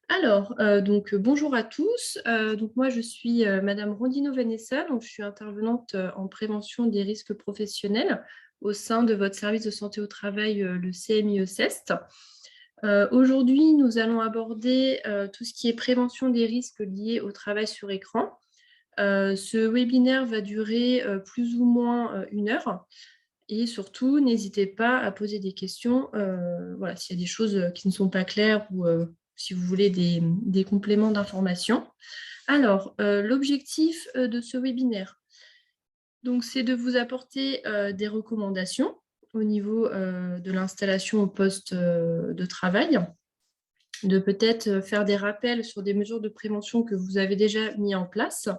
Bonjour à tous. Moi, je suis Madame Rondino Vanessa, donc je suis intervenante en prévention des risques professionnels au sein de votre service de santé au travail, le CMI-ECEST. Aujourd'hui, nous allons aborder tout ce qui est prévention des risques liés au travail sur écran. Ce webinaire va durer plus ou moins 1 heure. Et surtout, n'hésitez pas à poser des questions, voilà, s'il y a des choses qui ne sont pas claires ou si vous voulez des compléments d'information. Alors, l'objectif de ce webinaire, c'est de vous apporter des recommandations au niveau de l'installation au poste de travail, de peut-être faire des rappels sur des mesures de prévention que vous avez déjà mis en place,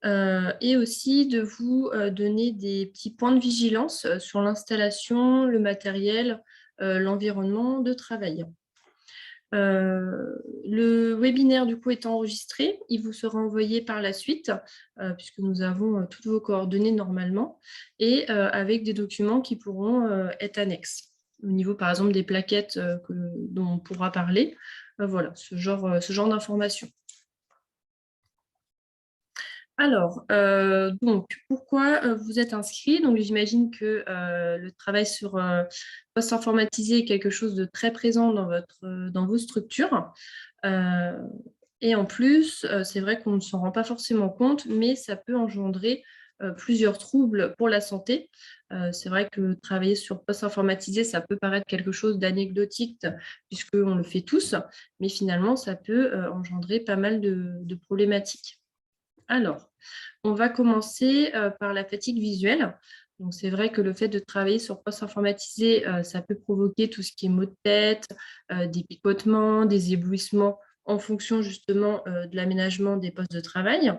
et aussi de vous donner des petits points de vigilance sur l'installation, le matériel, l'environnement de travail. Le webinaire du coup est enregistré, il vous sera envoyé par la suite, puisque nous avons toutes vos coordonnées normalement, et avec des documents qui pourront être annexes, au niveau par exemple des plaquettes dont on pourra parler, voilà, ce genre d'informations. Alors, pourquoi vous êtes inscrit? Donc, j'imagine que le travail sur poste informatisé est quelque chose de très présent dans vos structures. Euh, et en plus, c'est vrai qu'on ne s'en rend pas forcément compte, mais ça peut engendrer plusieurs troubles pour la santé. C'est vrai que travailler sur poste informatisé, ça peut paraître quelque chose d'anecdotique, puisqu'on le fait tous, mais finalement, ça peut engendrer pas mal de problématiques. Alors, on va commencer par la fatigue visuelle. Donc, c'est vrai que le fait de travailler sur poste informatisé, ça peut provoquer tout ce qui est maux de tête, des picotements, des éblouissements en fonction justement de l'aménagement des postes de travail.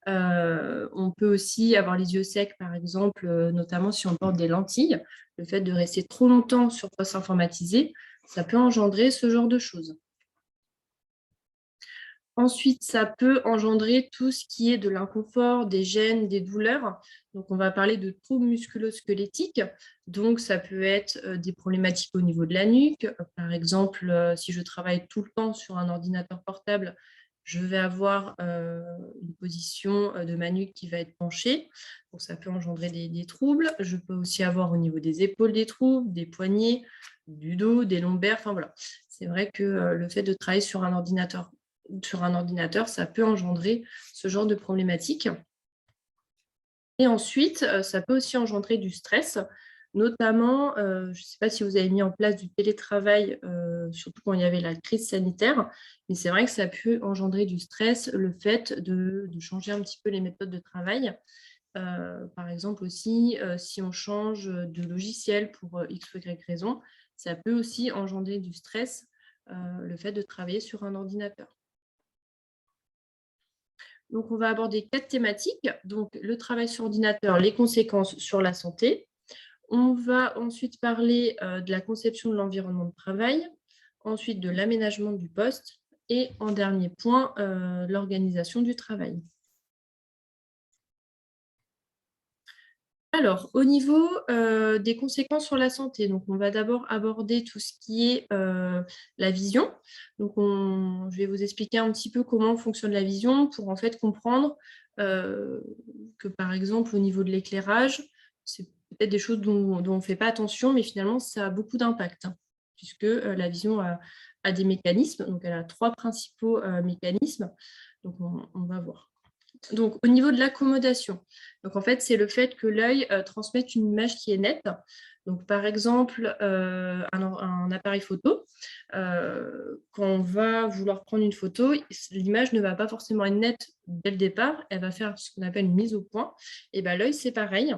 On peut aussi avoir les yeux secs, par exemple, notamment si on porte des lentilles. Le fait de rester trop longtemps sur poste informatisé, ça peut engendrer ce genre de choses. Ensuite, ça peut engendrer tout ce qui est de l'inconfort, des gênes, des douleurs. Donc, on va parler de troubles musculo-squelettiques. Donc, ça peut être des problématiques au niveau de la nuque. Par exemple, si je travaille tout le temps sur un ordinateur portable, je vais avoir une position de ma nuque qui va être penchée. Donc, ça peut engendrer des troubles. Je peux aussi avoir au niveau des épaules des troubles, des poignets, du dos, des lombaires. Enfin, voilà. C'est vrai que le fait de travailler sur un ordinateur, ça peut engendrer ce genre de problématiques. Et ensuite, ça peut aussi engendrer du stress, notamment, je ne sais pas si vous avez mis en place du télétravail, surtout quand il y avait la crise sanitaire, mais c'est vrai que ça peut engendrer du stress, le fait de changer un petit peu les méthodes de travail. Par exemple aussi, si on change de logiciel pour X ou Y raison, ça peut aussi engendrer du stress, le fait de travailler sur un ordinateur. Donc, on va aborder 4 thématiques. Donc, le travail sur ordinateur, les conséquences sur la santé. On va ensuite parler de la conception de l'environnement de travail, ensuite de l'aménagement du poste et en dernier point, l'organisation du travail. Alors, au niveau des conséquences sur la santé, donc on va d'abord aborder tout ce qui est la vision. Donc, je vais vous expliquer un petit peu comment fonctionne la vision pour en fait comprendre que, par exemple, au niveau de l'éclairage, c'est peut-être des choses dont on ne fait pas attention, mais finalement, ça a beaucoup d'impact, hein, puisque la vision a des mécanismes. Donc, elle a 3 principaux mécanismes. Donc, on va voir. Donc, au niveau de l'accommodation, donc en fait, c'est le fait que l'œil transmette une image qui est nette. Donc, par exemple, un appareil photo, quand on va vouloir prendre une photo, l'image ne va pas forcément être nette dès le départ, elle va faire ce qu'on appelle une mise au point. Et ben, l'œil, c'est pareil,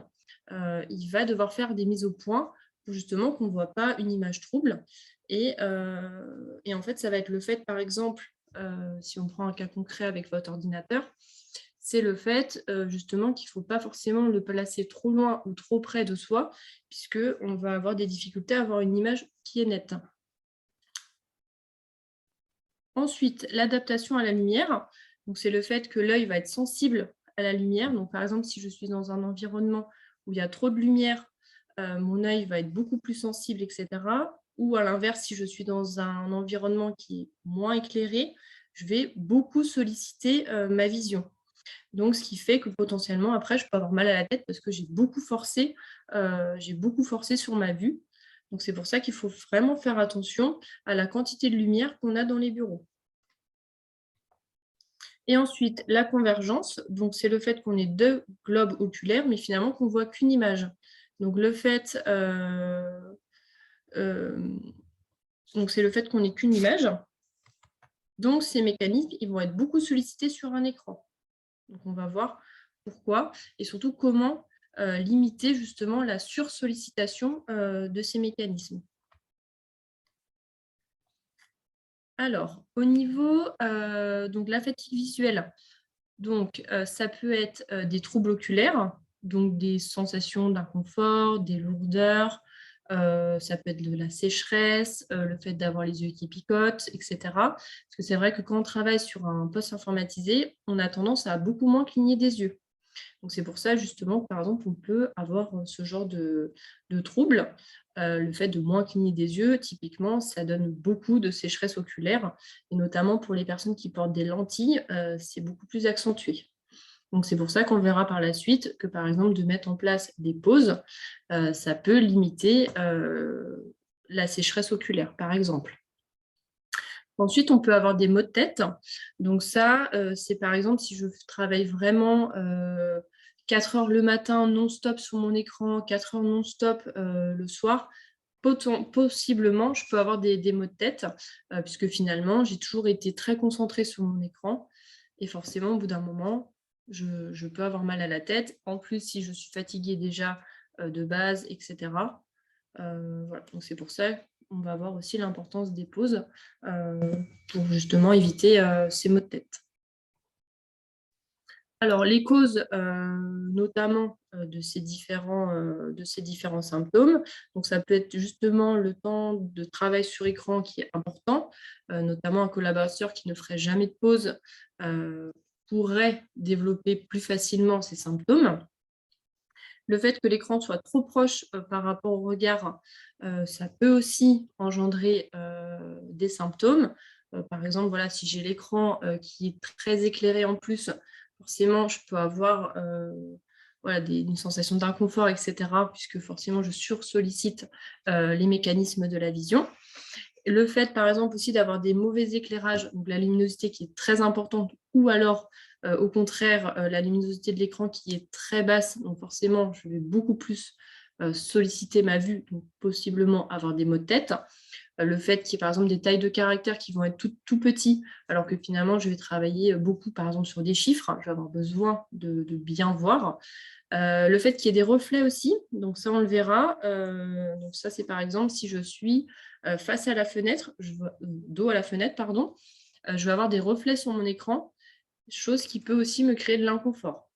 il va devoir faire des mises au point pour justement qu'on ne voit pas une image trouble. Et en fait, ça va être le fait, par exemple, si on prend un cas concret avec votre ordinateur, c'est le fait justement qu'il ne faut pas forcément le placer trop loin ou trop près de soi, puisqu'on va avoir des difficultés à avoir une image qui est nette. Ensuite, l'adaptation à la lumière. C'est le fait que l'œil va être sensible à la lumière. Donc, par exemple, si je suis dans un environnement où il y a trop de lumière, mon œil va être beaucoup plus sensible, etc. ou à l'inverse, si je suis dans un environnement qui est moins éclairé, je vais beaucoup solliciter, ma vision. Donc ce qui fait que potentiellement après je peux avoir mal à la tête parce que j'ai beaucoup forcé sur ma vue. Donc c'est pour ça qu'il faut vraiment faire attention à la quantité de lumière qu'on a dans les bureaux. Et ensuite, la convergence, donc c'est le fait qu'on ait 2 globes oculaires, mais finalement qu'on voit qu'une image. Donc le fait, hem, donc c'est le fait qu'on ait qu'une image. Donc ces mécanismes, ils vont être beaucoup sollicités sur un écran. Donc on va voir pourquoi et surtout comment, limiter justement la sursollicitation, de ces mécanismes. Alors, au niveau, donc la fatigue visuelle, donc ça peut être, des troubles oculaires, donc des sensations d'inconfort, des lourdeurs, ça peut être de la sécheresse, le fait d'avoir les yeux qui picotent et cetera. Parce que c'est vrai que quand on travaille sur un poste informatisé, on a tendance à beaucoup moins cligner des yeux. Donc c'est pour ça justement que, par exemple, on peut avoir, ce genre de troubles. Le fait de moins cligner des yeux, typiquement, ça donne beaucoup de sécheresse oculaire et notamment pour les personnes qui portent des lentilles, c'est beaucoup plus accentué. Donc c'est pour ça qu'on verra par la suite que, par exemple, de mettre en place des pauses, ça peut limiter, la sécheresse oculaire, par exemple. Ensuite, on peut avoir des maux de tête. Donc ça, c'est par exemple si je travaille vraiment, 4 heures le matin non-stop sur mon écran, 4 heures non-stop, le soir, possiblement, je peux avoir des maux de tête, puisque finalement, j'ai toujours été très concentrée sur mon écran et forcément, au bout d'un moment, je peux avoir mal à la tête. En plus, si je suis fatiguée déjà, de base et cetera. Voilà, donc c'est pour ça qu'on va voir aussi l'importance des pauses, pour justement éviter, ces maux de tête. Alors les causes, notamment, de ces différents symptômes, donc ça peut être justement le temps de travail sur écran qui est important, notamment un collaborateur qui ne ferait jamais de pause, heu, pourrait développer plus facilement ces symptômes. Le fait que l'écran soit trop proche, par rapport au regard, ça peut aussi engendrer, des symptômes. Par exemple, voilà, si j'ai l'écran, qui est très éclairé en plus, forcément je peux avoir, voilà, une sensation d'inconfort et cetera, puisque forcément je sursollicite, les mécanismes de la vision. Le fait, par exemple, aussi d'avoir des mauvais éclairages, donc la luminosité qui est très importante ou alors, au contraire, la luminosité de l'écran qui est très basse, donc forcément, je vais beaucoup plus, solliciter ma vue, donc possiblement avoir des maux de tête. Le fait qu'il y ait, par exemple, des tailles de caractères qui vont être tout petits, alors que finalement, je vais travailler, beaucoup, par exemple, sur des chiffres, je vais avoir besoin de bien voir. Le fait qu'il y ait des reflets aussi, donc ça on le verra, donc ça c'est par exemple si je suis, face à la fenêtre, dos à la fenêtre pardon, je vais avoir des reflets sur mon écran, chose qui peut aussi me créer de l'inconfort.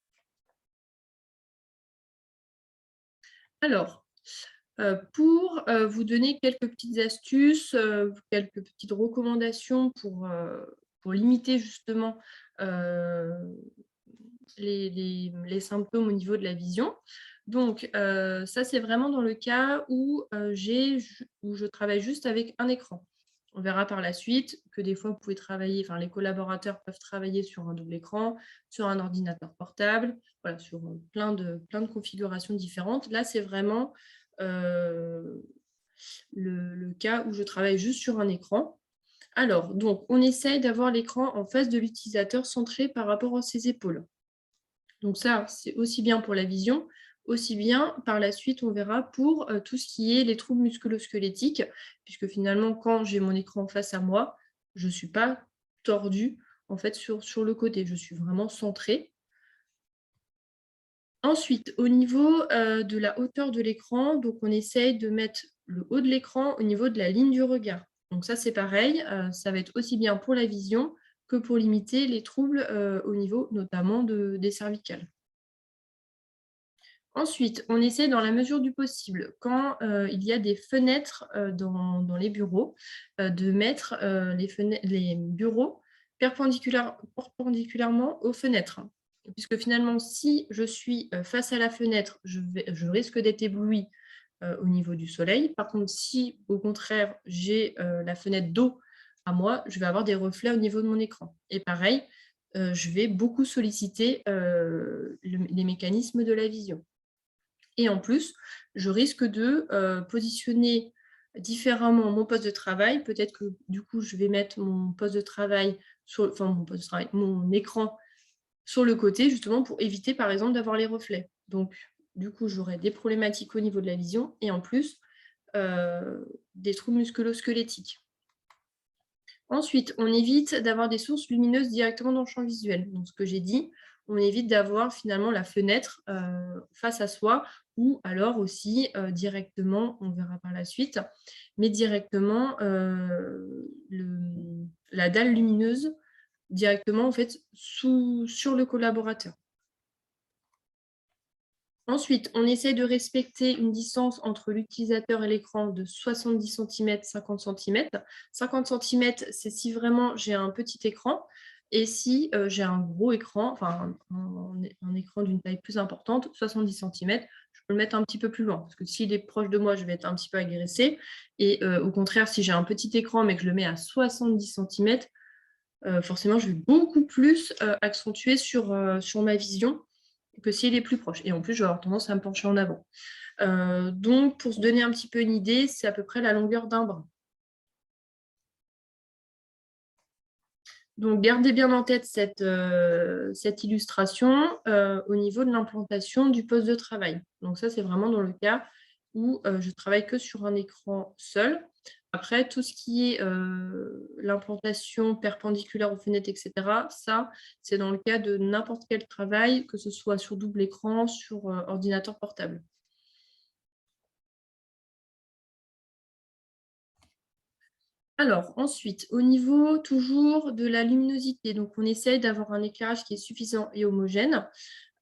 Alors, pour, vous donner quelques petites astuces, quelques petites recommandations pour limiter justement, heu les symptômes au niveau de la vision. Donc, ça, c'est vraiment dans le cas où, où je travaille juste avec un écran. On verra par la suite que des fois, vous pouvez travailler enfin, les collaborateurs peuvent travailler sur un double écran, sur un ordinateur portable, voilà, sur, plein de configurations différentes. Là, c'est vraiment, heu, le cas où je travaille juste sur un écran. Alors, donc, on essaye d'avoir l'écran en face de l'utilisateur centré par rapport à ses épaules. Donc ça, c'est aussi bien pour la vision, aussi bien par la suite, on verra pour, tout ce qui est les troubles musculo-squelettiques, puisque finalement, quand j'ai mon écran face à moi, je ne suis pas tordue, en fait, sur le côté. Je suis vraiment centrée. Ensuite, au niveau, de la hauteur de l'écran, donc on essaye de mettre le haut de l'écran au niveau de la ligne du regard. Donc ça, c'est pareil, ça va être aussi bien pour la vision que pour limiter les troubles, au niveau notamment des cervicales. Ensuite, on essaie dans la mesure du possible, quand, il y a des fenêtres, dans les bureaux, de mettre, les bureaux perpendiculairement aux fenêtres. Puisque finalement, si je suis, face à la fenêtre, je risque d'être éblouie au niveau du soleil. Par contre, si au contraire, j'ai la fenêtre d'eau à moi, je vais avoir des reflets au niveau de mon écran. Et pareil, je vais beaucoup solliciter les mécanismes de la vision. Et en plus, je risque de positionner différemment mon poste de travail. Peut-être que du coup, je vais mettre mon poste de travail enfin mon poste de travail, mon écran sur le côté, justement pour éviter, par exemple, d'avoir les reflets. Donc, du coup, j'aurai des problématiques au niveau de la vision et en plus, des troubles musculo-squelettiques. Ensuite, on évite d'avoir des sources lumineuses directement dans le champ visuel. Donc, ce que j'ai dit, on évite d'avoir finalement la fenêtre face à soi ou alors aussi directement, on verra par la suite, mais directement la dalle lumineuse directement en fait sur le collaborateur. Ensuite, on essaie de respecter une distance entre l'utilisateur et l'écran de 70 cm, 50 cm. 50 cm, c'est si vraiment j'ai un petit écran et si j'ai un gros écran, enfin un écran d'une taille plus importante, 70 cm, je peux le mettre un petit peu plus loin parce que s'il est proche de moi, je vais être un petit peu agressée et au contraire, si j'ai un petit écran mais que je le mets à 70 cm, forcément, je vais beaucoup plus accentuer sur ma vision que s'il est plus proche. Et en plus, je vais avoir tendance à me pencher en avant. Donc, pour se donner un petit peu une idée, c'est à peu près la longueur d'un bras. Donc, gardez bien en tête cette illustration au niveau de l'implantation du poste de travail. Donc, ça, c'est vraiment dans le cas où je travaille que sur un écran seul. Après, tout ce qui est l'implantation perpendiculaire aux fenêtres, etc., ça, c'est dans le cas de n'importe quel travail, que ce soit sur double écran, sur ordinateur portable. Alors, ensuite, au niveau toujours de la luminosité, donc on essaye d'avoir un éclairage qui est suffisant et homogène.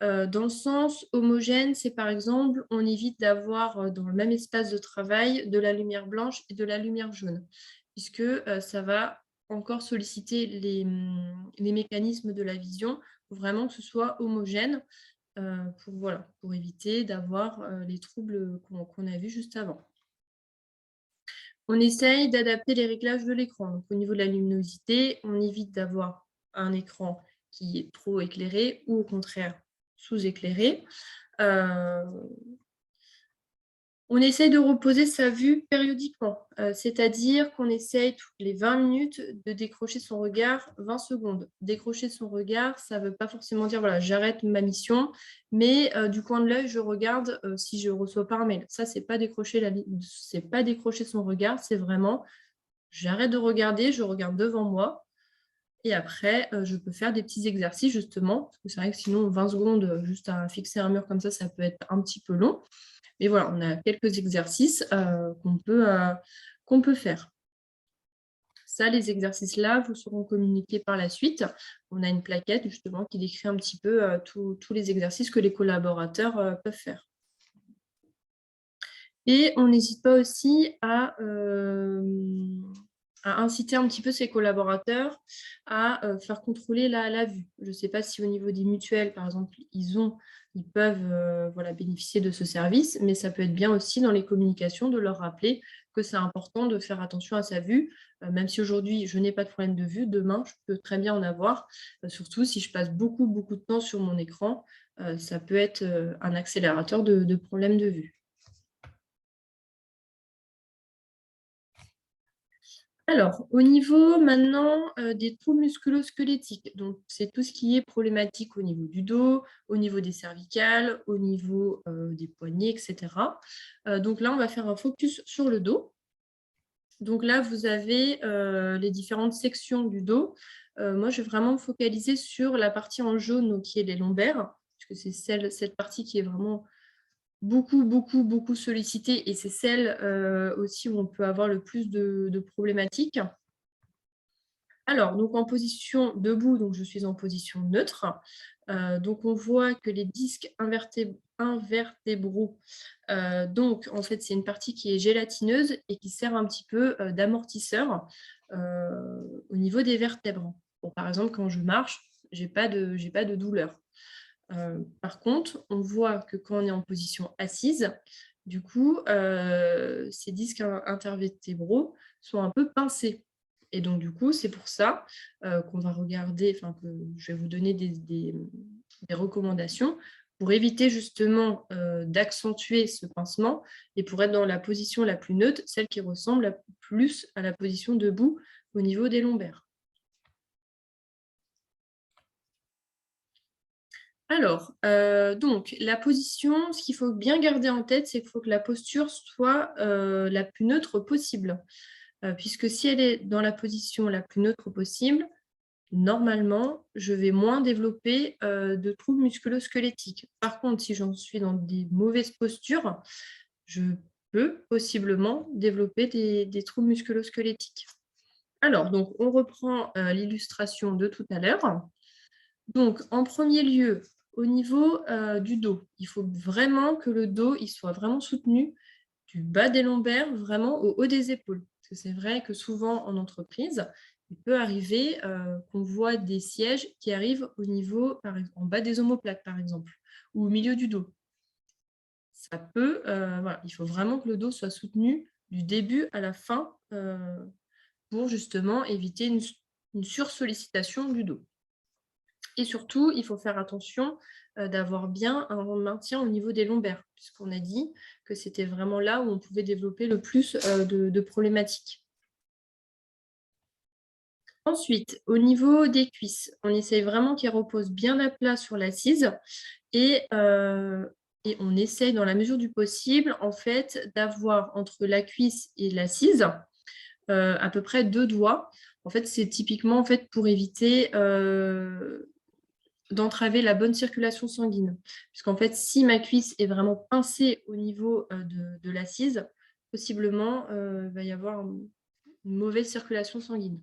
Dans le sens homogène, c'est par exemple, on évite d'avoir dans le même espace de travail de la lumière blanche et de la lumière jaune, puisque ça va encore solliciter les mécanismes de la vision pour vraiment que ce soit homogène, pour éviter d'avoir les troubles qu'on a vus juste avant. On essaye d'adapter les réglages de l'écran. Donc, au niveau de la luminosité, on évite d'avoir un écran qui est trop éclairé ou au contraire sous-éclairé. On essaye de reposer sa vue périodiquement, c'est-à-dire qu'on essaye toutes les 20 minutes de décrocher son regard 20 secondes. Décrocher son regard, ça ne veut pas forcément dire voilà, j'arrête ma mission, mais du coin de l'œil, je regarde si je ne reçois pas un mail. Ça, ce n'est pas décrocher son regard, c'est vraiment j'arrête de regarder, je regarde devant moi. Et après, je peux faire des petits exercices justement, parce que c'est vrai que sinon 20 secondes juste à fixer un mur comme ça peut être un petit peu long. Mais voilà, on a quelques exercices qu'on peut faire. Ça, les exercices-là vous seront communiqués par la suite. On a une plaquette justement qui décrit un petit peu tous les exercices que les collaborateurs peuvent faire. Et on n'hésite pas aussi à inciter un petit peu ses collaborateurs à faire contrôler la vue. Je ne sais pas si au niveau des mutuelles, par exemple, ils peuvent bénéficier de ce service, mais ça peut être bien aussi dans les communications de leur rappeler que c'est important de faire attention à sa vue, même si aujourd'hui je n'ai pas de problème de vue, demain je peux très bien en avoir, surtout si je passe beaucoup de temps sur mon écran, ça peut être un accélérateur de problèmes de vue. Alors, au niveau maintenant des troubles musculo-squelettiques, donc c'est tout ce qui est problématique au niveau du dos, au niveau des cervicales, au niveau des poignets, etc. Donc là, on va faire un focus sur le dos. Donc là, vous avez les différentes sections du dos. Moi, je vais vraiment me focaliser sur la partie en jaune, donc, qui est les lombaires, puisque c'est cette partie qui est vraiment beaucoup sollicitée et c'est celle aussi où on peut avoir le plus de problématiques. Alors, donc en position debout, donc je suis en position neutre. Donc on voit que les disques invertébraux, donc en fait c'est une partie qui est gélatineuse et qui sert un petit peu d'amortisseur au niveau des vertèbres. Bon, par exemple, quand je marche, j'ai pas de douleur. Par contre, on voit que quand on est en position assise, Du coup, ces disques intervertébraux sont un peu pincés. Et donc, du coup, c'est pour ça qu'on va regarder, enfin, que je vais vous donner des recommandations pour éviter justement d'accentuer ce pincement et pour être dans la position la plus neutre, celle qui ressemble plus à la position debout au niveau des lombaires. Alors, donc la position, ce qu'il faut bien garder en tête, c'est qu'il faut que la posture soit la plus neutre possible. Puisque si elle est dans la position la plus neutre possible, normalement, je vais moins développer de troubles musculo-squelettiques. Par contre, si j'en suis dans des mauvaises postures, je peux possiblement développer des troubles musculo-squelettiques. Alors, donc, on reprend l'illustration de tout à l'heure. Donc, en premier lieu, au niveau du dos, il faut vraiment que le dos il soit vraiment soutenu du bas des lombaires, vraiment au haut des épaules. Parce que c'est vrai que souvent en entreprise, il peut arriver qu'on voit des sièges qui arrivent au niveau, par exemple, en bas des omoplates, par exemple, ou au milieu du dos. Ça peut, voilà, il faut vraiment que le dos soit soutenu du début à la fin pour justement éviter une sursollicitation du dos. Et surtout, il faut faire attention d'avoir bien un maintien au niveau des lombaires, puisqu'on a dit que c'était vraiment là où on pouvait développer le plus de problématiques. Ensuite, au niveau des cuisses, on essaye vraiment qu'elles reposent bien à plat sur l'assise et on essaye, dans la mesure du possible, en fait, d'avoir entre la cuisse et l'assise à peu près 2 doigts. En fait, c'est typiquement en fait, pour éviter d'entraver la bonne circulation sanguine. Puisqu'en fait, si ma cuisse est vraiment pincée au niveau de l'assise, possiblement, il va y avoir une mauvaise circulation sanguine.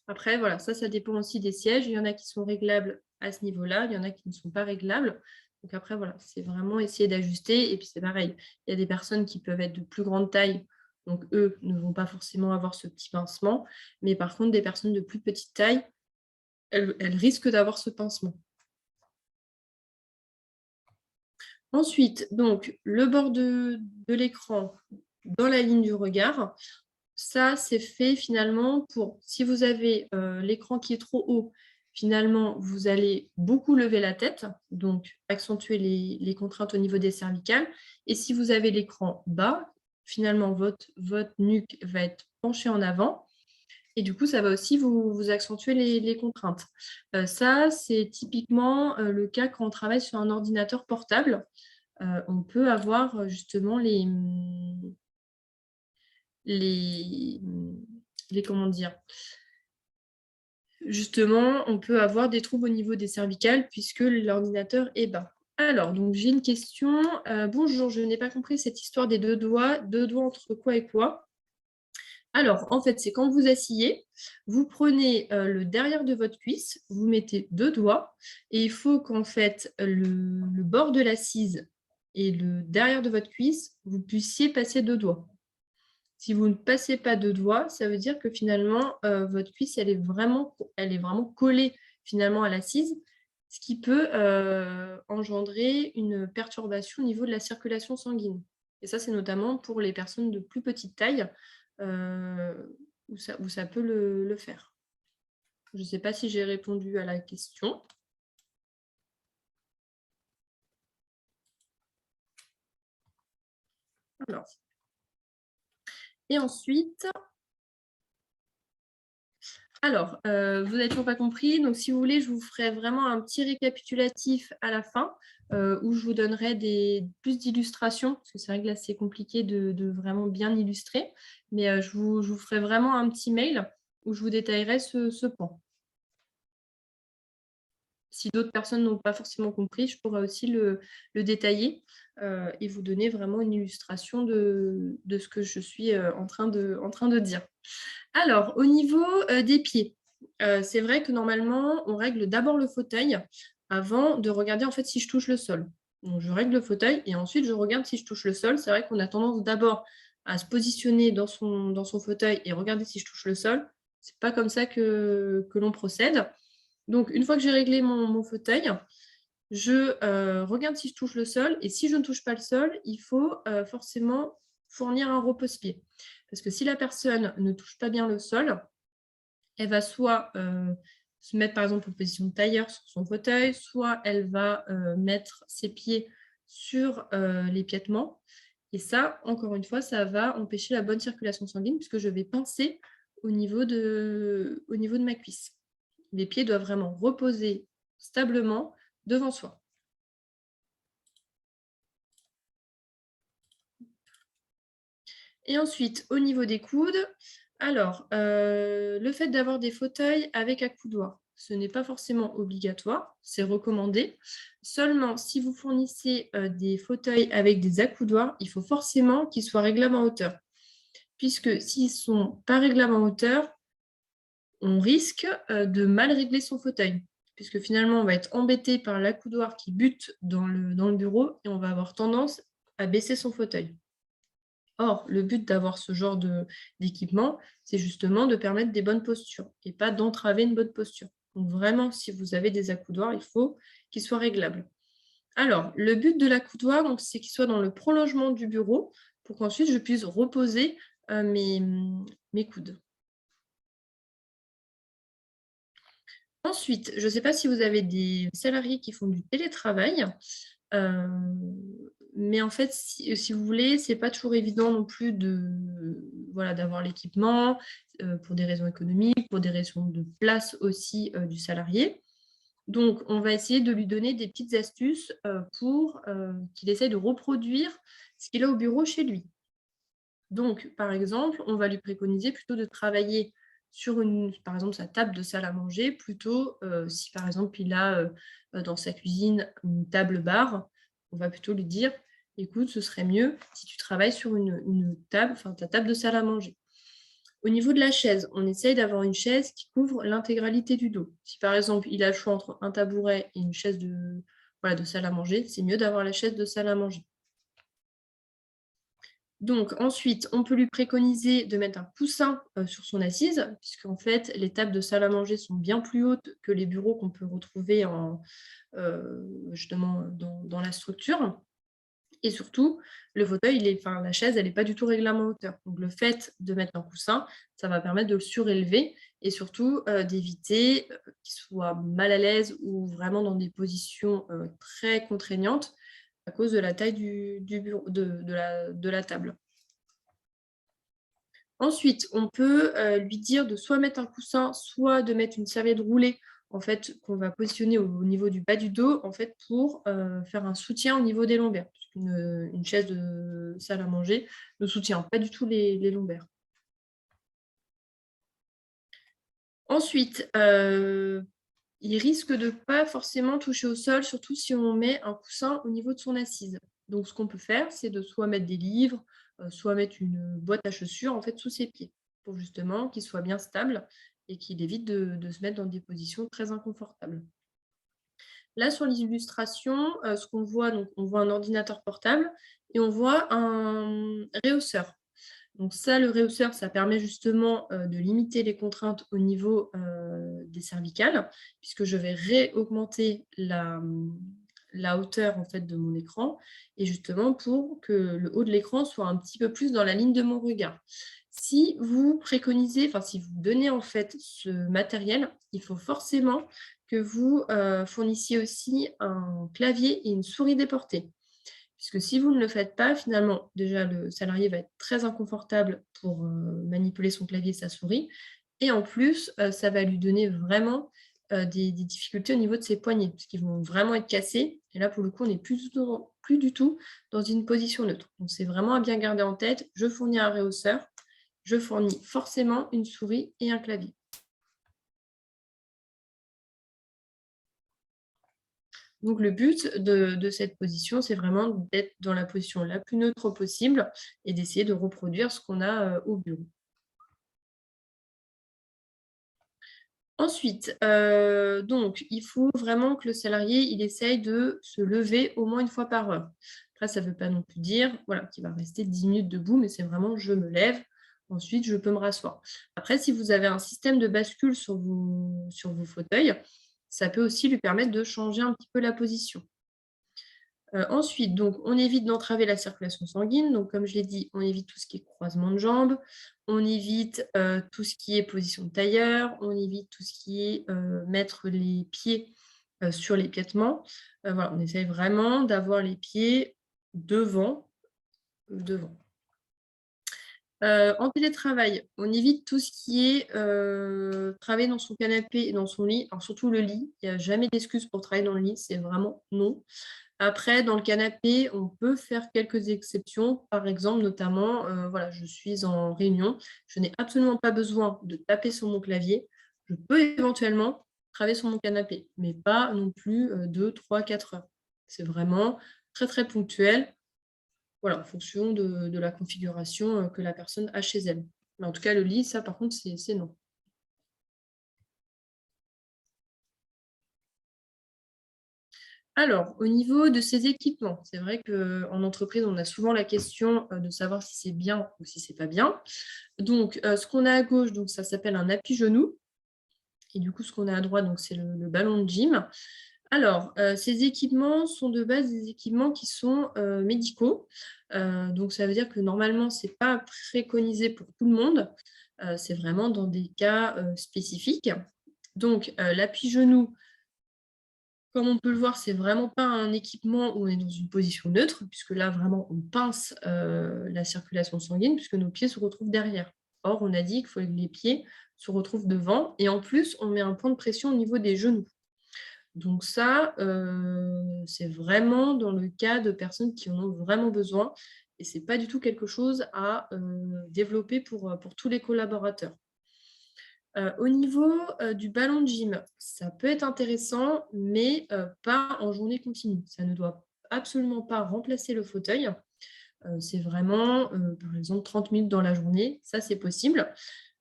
Après, voilà, ça dépend aussi des sièges. Il y en a qui sont réglables à ce niveau-là, il y en a qui ne sont pas réglables. Donc après, voilà, c'est vraiment essayer d'ajuster. Et puis c'est pareil, il y a des personnes qui peuvent être de plus grande taille, donc eux ne vont pas forcément avoir ce petit pincement. Mais par contre, des personnes de plus petite taille, elles risquent d'avoir ce pincement. Ensuite, donc, le bord de l'écran dans la ligne du regard, ça, c'est fait finalement pour, si vous avez l'écran qui est trop haut, finalement, vous allez beaucoup lever la tête, donc accentuer les contraintes au niveau des cervicales. Et si vous avez l'écran bas, finalement, votre nuque va être penchée en avant. Et du coup, ça va aussi vous accentuer les contraintes. Ça, c'est typiquement le cas quand on travaille sur un ordinateur portable. On peut avoir justement les comment dire? Justement, on peut avoir des troubles au niveau des cervicales puisque l'ordinateur est bas. Alors, donc j'ai une question. Bonjour, je n'ai pas compris cette histoire des 2 doigts. 2 doigts entre quoi et quoi? Alors, en fait, c'est quand vous asseyez, vous prenez le derrière de votre cuisse, vous mettez 2 doigts et il faut qu'en fait, le bord de l'assise et le derrière de votre cuisse, vous puissiez passer 2 doigts. Si vous ne passez pas 2 doigts, ça veut dire que finalement, votre cuisse, elle est vraiment collée finalement à l'assise, ce qui peut engendrer une perturbation au niveau de la circulation sanguine. Et ça, c'est notamment pour les personnes de plus petite taille où ça peut le faire. Je ne sais pas si j'ai répondu à la question. Alors. Et ensuite, alors, vous n'avez toujours pas compris. Donc, si vous voulez, je vous ferai vraiment un petit récapitulatif à la fin où je vous donnerai plus d'illustrations. Parce que c'est vrai que là, c'est compliqué de vraiment bien illustrer. Mais je vous ferai vraiment un petit mail où je vous détaillerai ce point. Si d'autres personnes n'ont pas forcément compris, je pourrais aussi le détailler et vous donner vraiment une illustration de ce que je suis en train de dire. Alors, au niveau des pieds, c'est vrai que normalement, on règle d'abord le fauteuil avant de regarder en fait si je touche le sol. Donc, je règle le fauteuil et ensuite, je regarde si je touche le sol. C'est vrai qu'on a tendance d'abord à se positionner dans son fauteuil et regarder si je touche le sol. Ce n'est pas comme ça que l'on procède. Donc, une fois que j'ai réglé mon fauteuil, je regarde si je touche le sol et si je ne touche pas le sol, il faut forcément fournir un repose-pied. Parce que si la personne ne touche pas bien le sol, elle va soit se mettre par exemple en position de tailleur sur son fauteuil, soit elle va mettre ses pieds sur l'épiètement. Et ça, encore une fois, ça va empêcher la bonne circulation sanguine puisque je vais pincer au niveau de ma cuisse. Les pieds doivent vraiment reposer stablement devant soi. Et ensuite, au niveau des coudes, alors, le fait d'avoir des fauteuils avec accoudoir, ce n'est pas forcément obligatoire, c'est recommandé. Seulement, si vous fournissez des fauteuils avec des accoudoirs, il faut forcément qu'ils soient réglables en hauteur. Puisque s'ils ne sont pas réglables en hauteur, on risque de mal régler son fauteuil. Puisque finalement, on va être embêté par l'accoudoir qui bute dans le bureau et on va avoir tendance à baisser son fauteuil. Or, le but d'avoir ce genre d'équipement, c'est justement de permettre des bonnes postures et pas d'entraver une bonne posture. Donc vraiment, si vous avez des accoudoirs, il faut qu'ils soient réglables. Alors, le but de l'accoudoir, donc, c'est qu'il soit dans le prolongement du bureau pour qu'ensuite je puisse reposer mes coudes. Ensuite, je ne sais pas si vous avez des salariés qui font du télétravail. Mais en fait, si vous voulez, c'est pas toujours évident non plus d'avoir l'équipement pour des raisons économiques, pour des raisons de place aussi du salarié. Donc, on va essayer de lui donner des petites astuces pour qu'il essaye de reproduire ce qu'il a au bureau chez lui. Donc, par exemple, on va lui préconiser plutôt de travailler sur par exemple, sa table de salle à manger, plutôt si par exemple il a dans sa cuisine une table bar, on va plutôt lui dire: écoute, ce serait mieux si tu travailles sur une table, enfin ta table de salle à manger. Au niveau de la chaise, on essaye d'avoir une chaise qui couvre l'intégralité du dos. Si par exemple il a le choix entre un tabouret et une chaise de salle à manger, c'est mieux d'avoir la chaise de salle à manger. Donc ensuite, on peut lui préconiser de mettre un coussin sur son assise, puisqu'en fait, les tables de salle à manger sont bien plus hautes que les bureaux qu'on peut retrouver justement dans la structure. Et surtout, le fauteuil, la chaise, elle n'est pas du tout réglée en hauteur. Donc le fait de mettre un coussin, ça va permettre de le surélever et surtout d'éviter qu'il soit mal à l'aise ou vraiment dans des positions très contraignantes à cause de la taille du bureau, de la table. Ensuite, on peut lui dire de soit mettre un coussin, soit de mettre une serviette roulée, en fait, qu'on va positionner au niveau du bas du dos, en fait, pour faire un soutien au niveau des lombaires. Une chaise de salle à manger ne soutient pas du tout les lombaires. Ensuite, il risque de ne pas forcément toucher au sol, surtout si on met un coussin au niveau de son assise. Donc, ce qu'on peut faire, c'est de soit mettre des livres, soit mettre une boîte à chaussures en fait, sous ses pieds, pour justement qu'il soit bien stable et qu'il évite de se mettre dans des positions très inconfortables. Là, sur les illustrations, ce qu'on voit, donc, on voit un ordinateur portable et on voit un rehausseur. Donc ça, le rehausseur, ça permet justement de limiter les contraintes au niveau des cervicales, puisque je vais réaugmenter la hauteur en fait, de mon écran, et justement pour que le haut de l'écran soit un petit peu plus dans la ligne de mon regard. Si vous préconisez, enfin si vous donnez en fait ce matériel, il faut forcément que vous fournissiez aussi un clavier et une souris déportée. Puisque si vous ne le faites pas, finalement, déjà, le salarié va être très inconfortable pour manipuler son clavier et sa souris. Et en plus, ça va lui donner vraiment des difficultés au niveau de ses poignets, puisqu'ils vont vraiment être cassés. Et là, pour le coup, on n'est plus du tout dans une position neutre. Donc, c'est vraiment à bien garder en tête. Je fournis un rehausseur, je fournis forcément une souris et un clavier. Donc le but de cette position, c'est vraiment d'être dans la position la plus neutre possible et d'essayer de reproduire ce qu'on a au bureau. Ensuite, donc il faut vraiment que le salarié, il essaye de se lever au moins une fois par heure. Après, ça ne veut pas non plus dire qu'il va rester 10 minutes debout, mais c'est vraiment je me lève, ensuite je peux me rasseoir. Après, si vous avez un système de bascule sur vos fauteuils, ça peut aussi lui permettre de changer un petit peu la position. Ensuite, donc, on évite d'entraver la circulation sanguine. Donc, comme je l'ai dit, on évite tout ce qui est croisement de jambes, on évite tout ce qui est position de tailleur, on évite tout ce qui est mettre les pieds sur l'épiètement. Voilà, on essaye vraiment d'avoir les pieds devant. En télétravail, on évite tout ce qui est travailler dans son canapé et dans son lit. Alors surtout le lit, il n'y a jamais d'excuse pour travailler dans le lit, c'est vraiment non. Après, dans le canapé, on peut faire quelques exceptions. Par exemple, notamment, voilà, je suis en réunion, je n'ai absolument pas besoin de taper sur mon clavier. Je peux éventuellement travailler sur mon canapé, mais pas non plus 2, 3, 4 heures. C'est vraiment très, très ponctuel, voilà, en fonction de la configuration que la personne a chez elle. Mais en tout cas, le lit, ça, par contre, c'est non. Alors, au niveau de ces équipements, c'est vrai qu'en entreprise, on a souvent la question de savoir si c'est bien ou si c'est pas bien. Donc, ce qu'on a à gauche, donc ça s'appelle un appui-genou. Et du coup, ce qu'on a à droite, donc c'est le ballon de gym. Alors, ces équipements sont de base des équipements qui sont médicaux. Donc, ça veut dire que normalement, ce n'est pas préconisé pour tout le monde. C'est vraiment dans des cas spécifiques. Donc, l'appui-genou, comme on peut le voir, c'est vraiment pas un équipement où on est dans une position neutre, puisque là, vraiment, on pince la circulation sanguine, puisque nos pieds se retrouvent derrière. Or, on a dit qu'il faut que les pieds se retrouvent devant, et en plus, on met un point de pression au niveau des genoux. Donc ça, c'est vraiment dans le cas de personnes qui en ont vraiment besoin, et c'est pas du tout quelque chose à développer pour tous les collaborateurs. Au niveau du ballon de gym, ça peut être intéressant, mais pas en journée continue. Ça ne doit absolument pas remplacer le fauteuil. C'est vraiment, par exemple, 30 minutes dans la journée, ça c'est possible.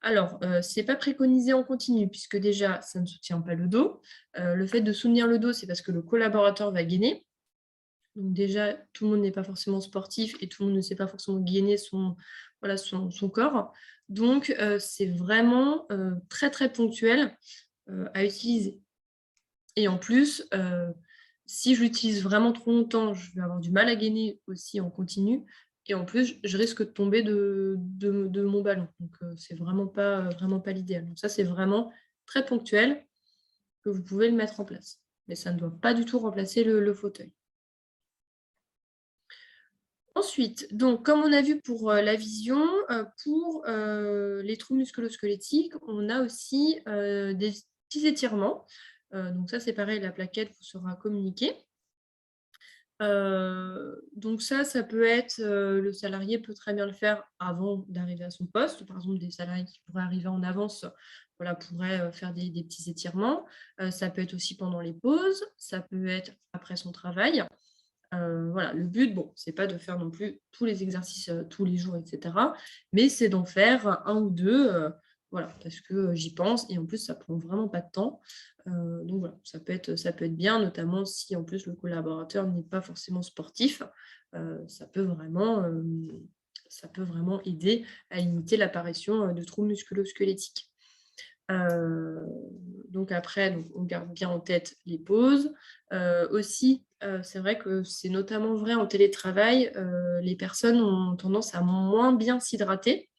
Alors, c'est pas préconisé en continu, puisque déjà, ça ne soutient pas le dos. Le fait de soutenir le dos, c'est parce que le collaborateur va gainer. Donc déjà, tout le monde n'est pas forcément sportif et tout le monde ne sait pas forcément gainer voilà, son corps. Donc, c'est vraiment très, très ponctuel à utiliser. Et en plus, si je l'utilise vraiment trop longtemps, je vais avoir du mal à gainer aussi en continu. Et en plus, je risque de tomber de mon ballon. Donc, c'est vraiment pas l'idéal. Donc ça, c'est vraiment très ponctuel que vous pouvez le mettre en place. Mais ça ne doit pas du tout remplacer le fauteuil. Ensuite, donc, comme on a vu pour la vision, pour les troubles musculo-squelettiques, on a aussi des petits étirements. Donc ça, c'est pareil, la plaquette vous sera communiquée. Donc ça peut être, le salarié peut très bien le faire avant d'arriver à son poste. Par exemple, des salariés qui pourraient arriver en avance, voilà, pourraient faire des petits étirements. Ça peut être aussi pendant les pauses, ça peut être après son travail. Voilà, le but, bon, c'est pas de faire non plus tous les exercices tous les jours, etc. Mais c'est d'en faire un ou deux, voilà, parce que j'y pense et en plus, ça prend vraiment pas de temps. Donc voilà, ça peut être bien, notamment si en plus le collaborateur n'est pas forcément sportif. Ça peut vraiment aider à limiter l'apparition de troubles musculo-squelettiques. Donc après, on garde bien en tête les pauses. Aussi, c'est vrai que c'est notamment vrai en télétravail, les personnes ont tendance à moins bien s'hydrater.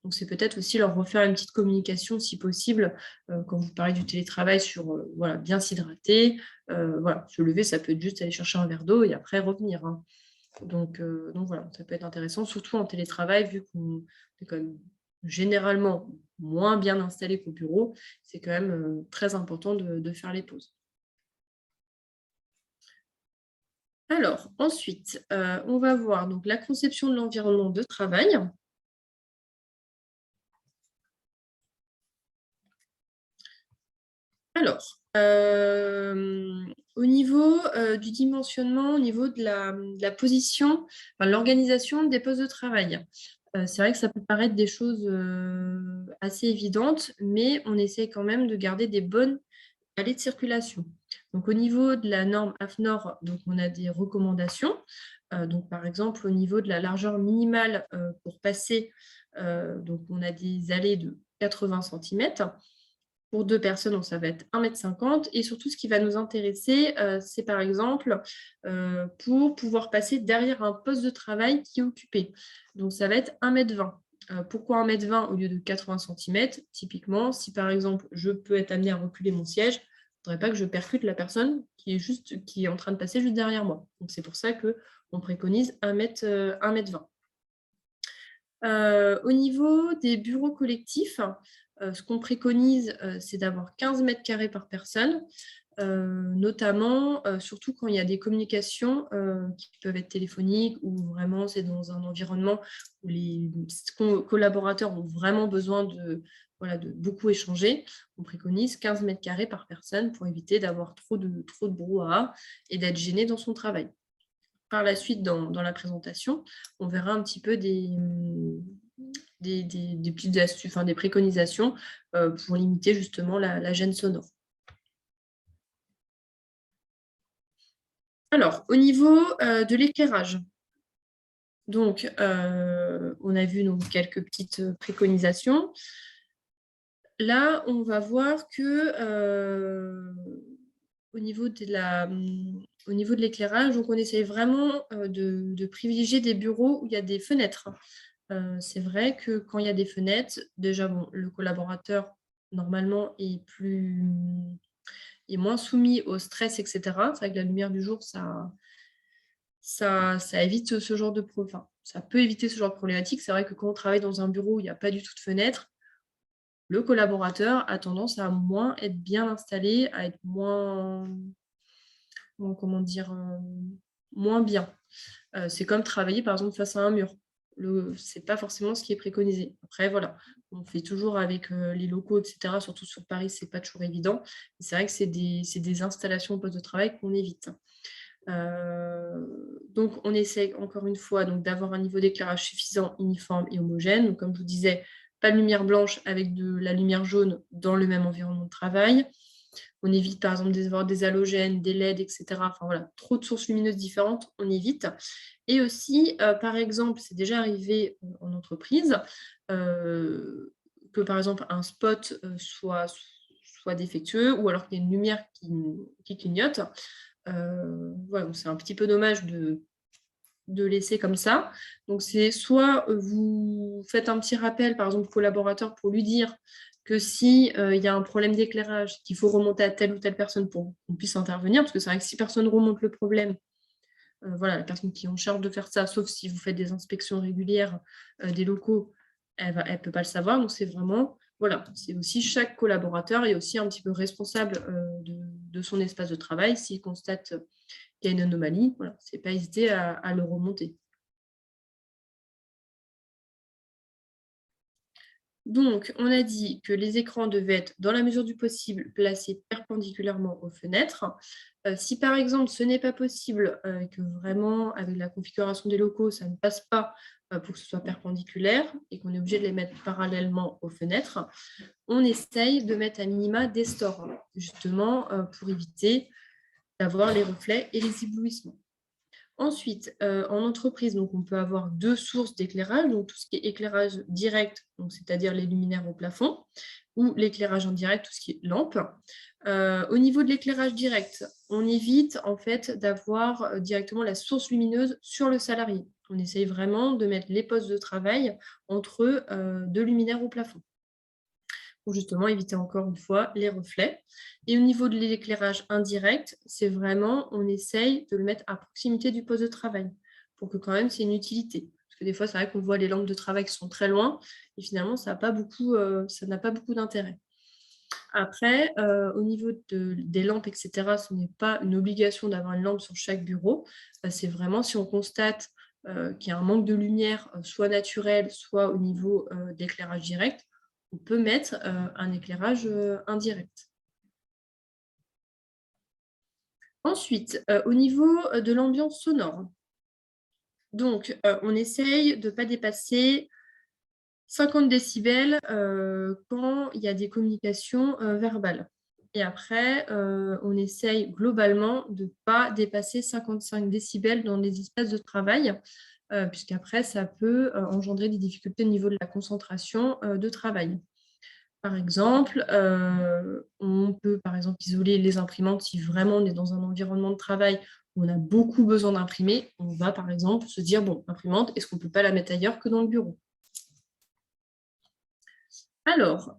Donc c'est peut-être aussi leur refaire une petite communication si possible, quand vous parlez du télétravail sur, voilà, bien s'hydrater. Voilà, se lever, ça peut être juste aller chercher un verre d'eau et après revenir, hein. Donc voilà, ça peut être intéressant, surtout en télétravail, vu qu'on est quand même généralement moins bien installé qu'au bureau, c'est quand même très important de faire les pauses. Alors, ensuite, on va voir donc la conception de l'environnement de travail. Alors, au niveau du dimensionnement, au niveau de la position, enfin, l'organisation des postes de travail. C'est vrai que ça peut paraître des choses assez évidentes, mais on essaie quand même de garder des bonnes allées de circulation. Donc, au niveau de la norme AFNOR, donc, on a des recommandations. Donc, par exemple, au niveau de la largeur minimale pour passer, donc, on a des allées de 80 cm. Pour 2 personnes, donc ça va être 1,50 m et surtout ce qui va nous intéresser, c'est par exemple, pour pouvoir passer derrière un poste de travail qui est occupé. Donc ça va être 1,20 m. Pourquoi 1,20 m au lieu de 80 centimètres? Typiquement, si par exemple, je peux être amenée à reculer mon siège, il ne faudrait pas que je percute la personne qui est en train de passer juste derrière moi. Donc c'est pour ça qu'on préconise 1,20 m. Au niveau des bureaux collectifs, ce qu'on préconise, c'est d'avoir 15 mètres carrés par personne, notamment, surtout quand il y a des communications, qui peuvent être téléphoniques ou vraiment c'est dans un environnement où les collaborateurs ont vraiment besoin voilà, de beaucoup échanger. On préconise 15 mètres carrés par personne pour éviter d'avoir trop de brouhaha et d'être gêné dans son travail. Par la suite, dans la présentation, on verra un petit peu des petites astuces, enfin des préconisations pour limiter justement la gêne sonore. Alors, au niveau de l'éclairage, donc on a vu donc, quelques petites préconisations. Là, on va voir que au niveau de l'éclairage, donc on essaye vraiment de privilégier des bureaux où il y a des fenêtres. C'est vrai que quand il y a des fenêtres, déjà, bon, le collaborateur, normalement, est moins soumis au stress, et cetera. C'est vrai que la lumière du jour, ça évite ce genre de enfin, ça peut éviter ce genre de problématique. C'est vrai que quand on travaille dans un bureau où il n'y a pas du tout de fenêtre, le collaborateur a tendance à moins être bien installé, à être comment dire, moins bien. C'est comme travailler, par exemple, face à un mur. C'est pas forcément ce qui est préconisé. Après, voilà, on fait toujours avec les locaux, et cetera. Surtout sur Paris, c'est pas toujours évident. C'est vrai que c'est des installations au poste de travail qu'on évite. Donc, on essaie encore une fois donc d'avoir un niveau d'éclairage suffisant, uniforme et homogène. Donc, comme je vous disais, pas de lumière blanche avec de la lumière jaune dans le même environnement de travail. On évite par exemple d'avoir des halogènes, des LED, etc. Enfin voilà, trop de sources lumineuses différentes, on évite. Et aussi, par exemple, c'est déjà arrivé en entreprise que par exemple un spot soit défectueux ou alors qu'il y a une lumière qui clignote. Voilà, c'est un petit peu dommage de laisser comme ça. Donc, c'est soit vous faites un petit rappel, par exemple, au collaborateur pour lui dire que si il y a un problème d'éclairage, qu'il faut remonter à telle ou telle personne pour qu'on puisse intervenir, parce que c'est vrai que si personne remonte le problème, voilà, la personne qui est en charge de faire ça, sauf si vous faites des inspections régulières des locaux, elle ne peut pas le savoir. Donc, c'est vraiment, voilà, c'est aussi chaque collaborateur est aussi un petit peu responsable de son espace de travail. S'il constate qu'il y a une anomalie, voilà, c'est pas hésiter à le remonter. Donc, on a dit que les écrans devaient être, dans la mesure du possible, placés perpendiculairement aux fenêtres. Si par exemple, ce n'est pas possible, que vraiment, avec la configuration des locaux, ça ne passe pas pour que ce soit perpendiculaire et qu'on est obligé de les mettre parallèlement aux fenêtres, on essaye de mettre à minima des stores, justement, pour éviter d'avoir les reflets et les éblouissements. Ensuite, en entreprise, donc on peut avoir 2 sources d'éclairage, donc tout ce qui est éclairage direct, donc c'est-à-dire les luminaires au plafond, ou l'éclairage indirect, tout ce qui est lampe. Au niveau de l'éclairage direct, on évite en fait d'avoir directement la source lumineuse sur le salarié. On essaye vraiment de mettre les postes de travail entre 2 luminaires au plafond pour justement éviter encore une fois les reflets. Et au niveau de l'éclairage indirect, c'est vraiment, on essaye de le mettre à proximité du poste de travail pour que quand même c'est une utilité. Parce que des fois, c'est vrai qu'on voit les lampes de travail qui sont très loin et finalement, ça n'a pas beaucoup d'intérêt. Après, au niveau des lampes, etc., ce n'est pas une obligation d'avoir une lampe sur chaque bureau. C'est vraiment si on constate qu'il y a un manque de lumière, soit naturelle, soit au niveau d'éclairage direct, on peut mettre un éclairage indirect. Ensuite, au niveau de l'ambiance sonore, donc on essaye de ne pas dépasser 50 décibels quand il y a des communications verbales. Et après, on essaye globalement de ne pas dépasser 55 décibels dans les espaces de travail, puisqu'après, ça peut engendrer des difficultés au niveau de la concentration de travail. Par exemple, on peut, par exemple, isoler les imprimantes si vraiment on est dans un environnement de travail où on a beaucoup besoin d'imprimer. On va, par exemple, se dire: «Bon, imprimante, est-ce qu'on ne peut pas la mettre ailleurs que dans le bureau?» Alors,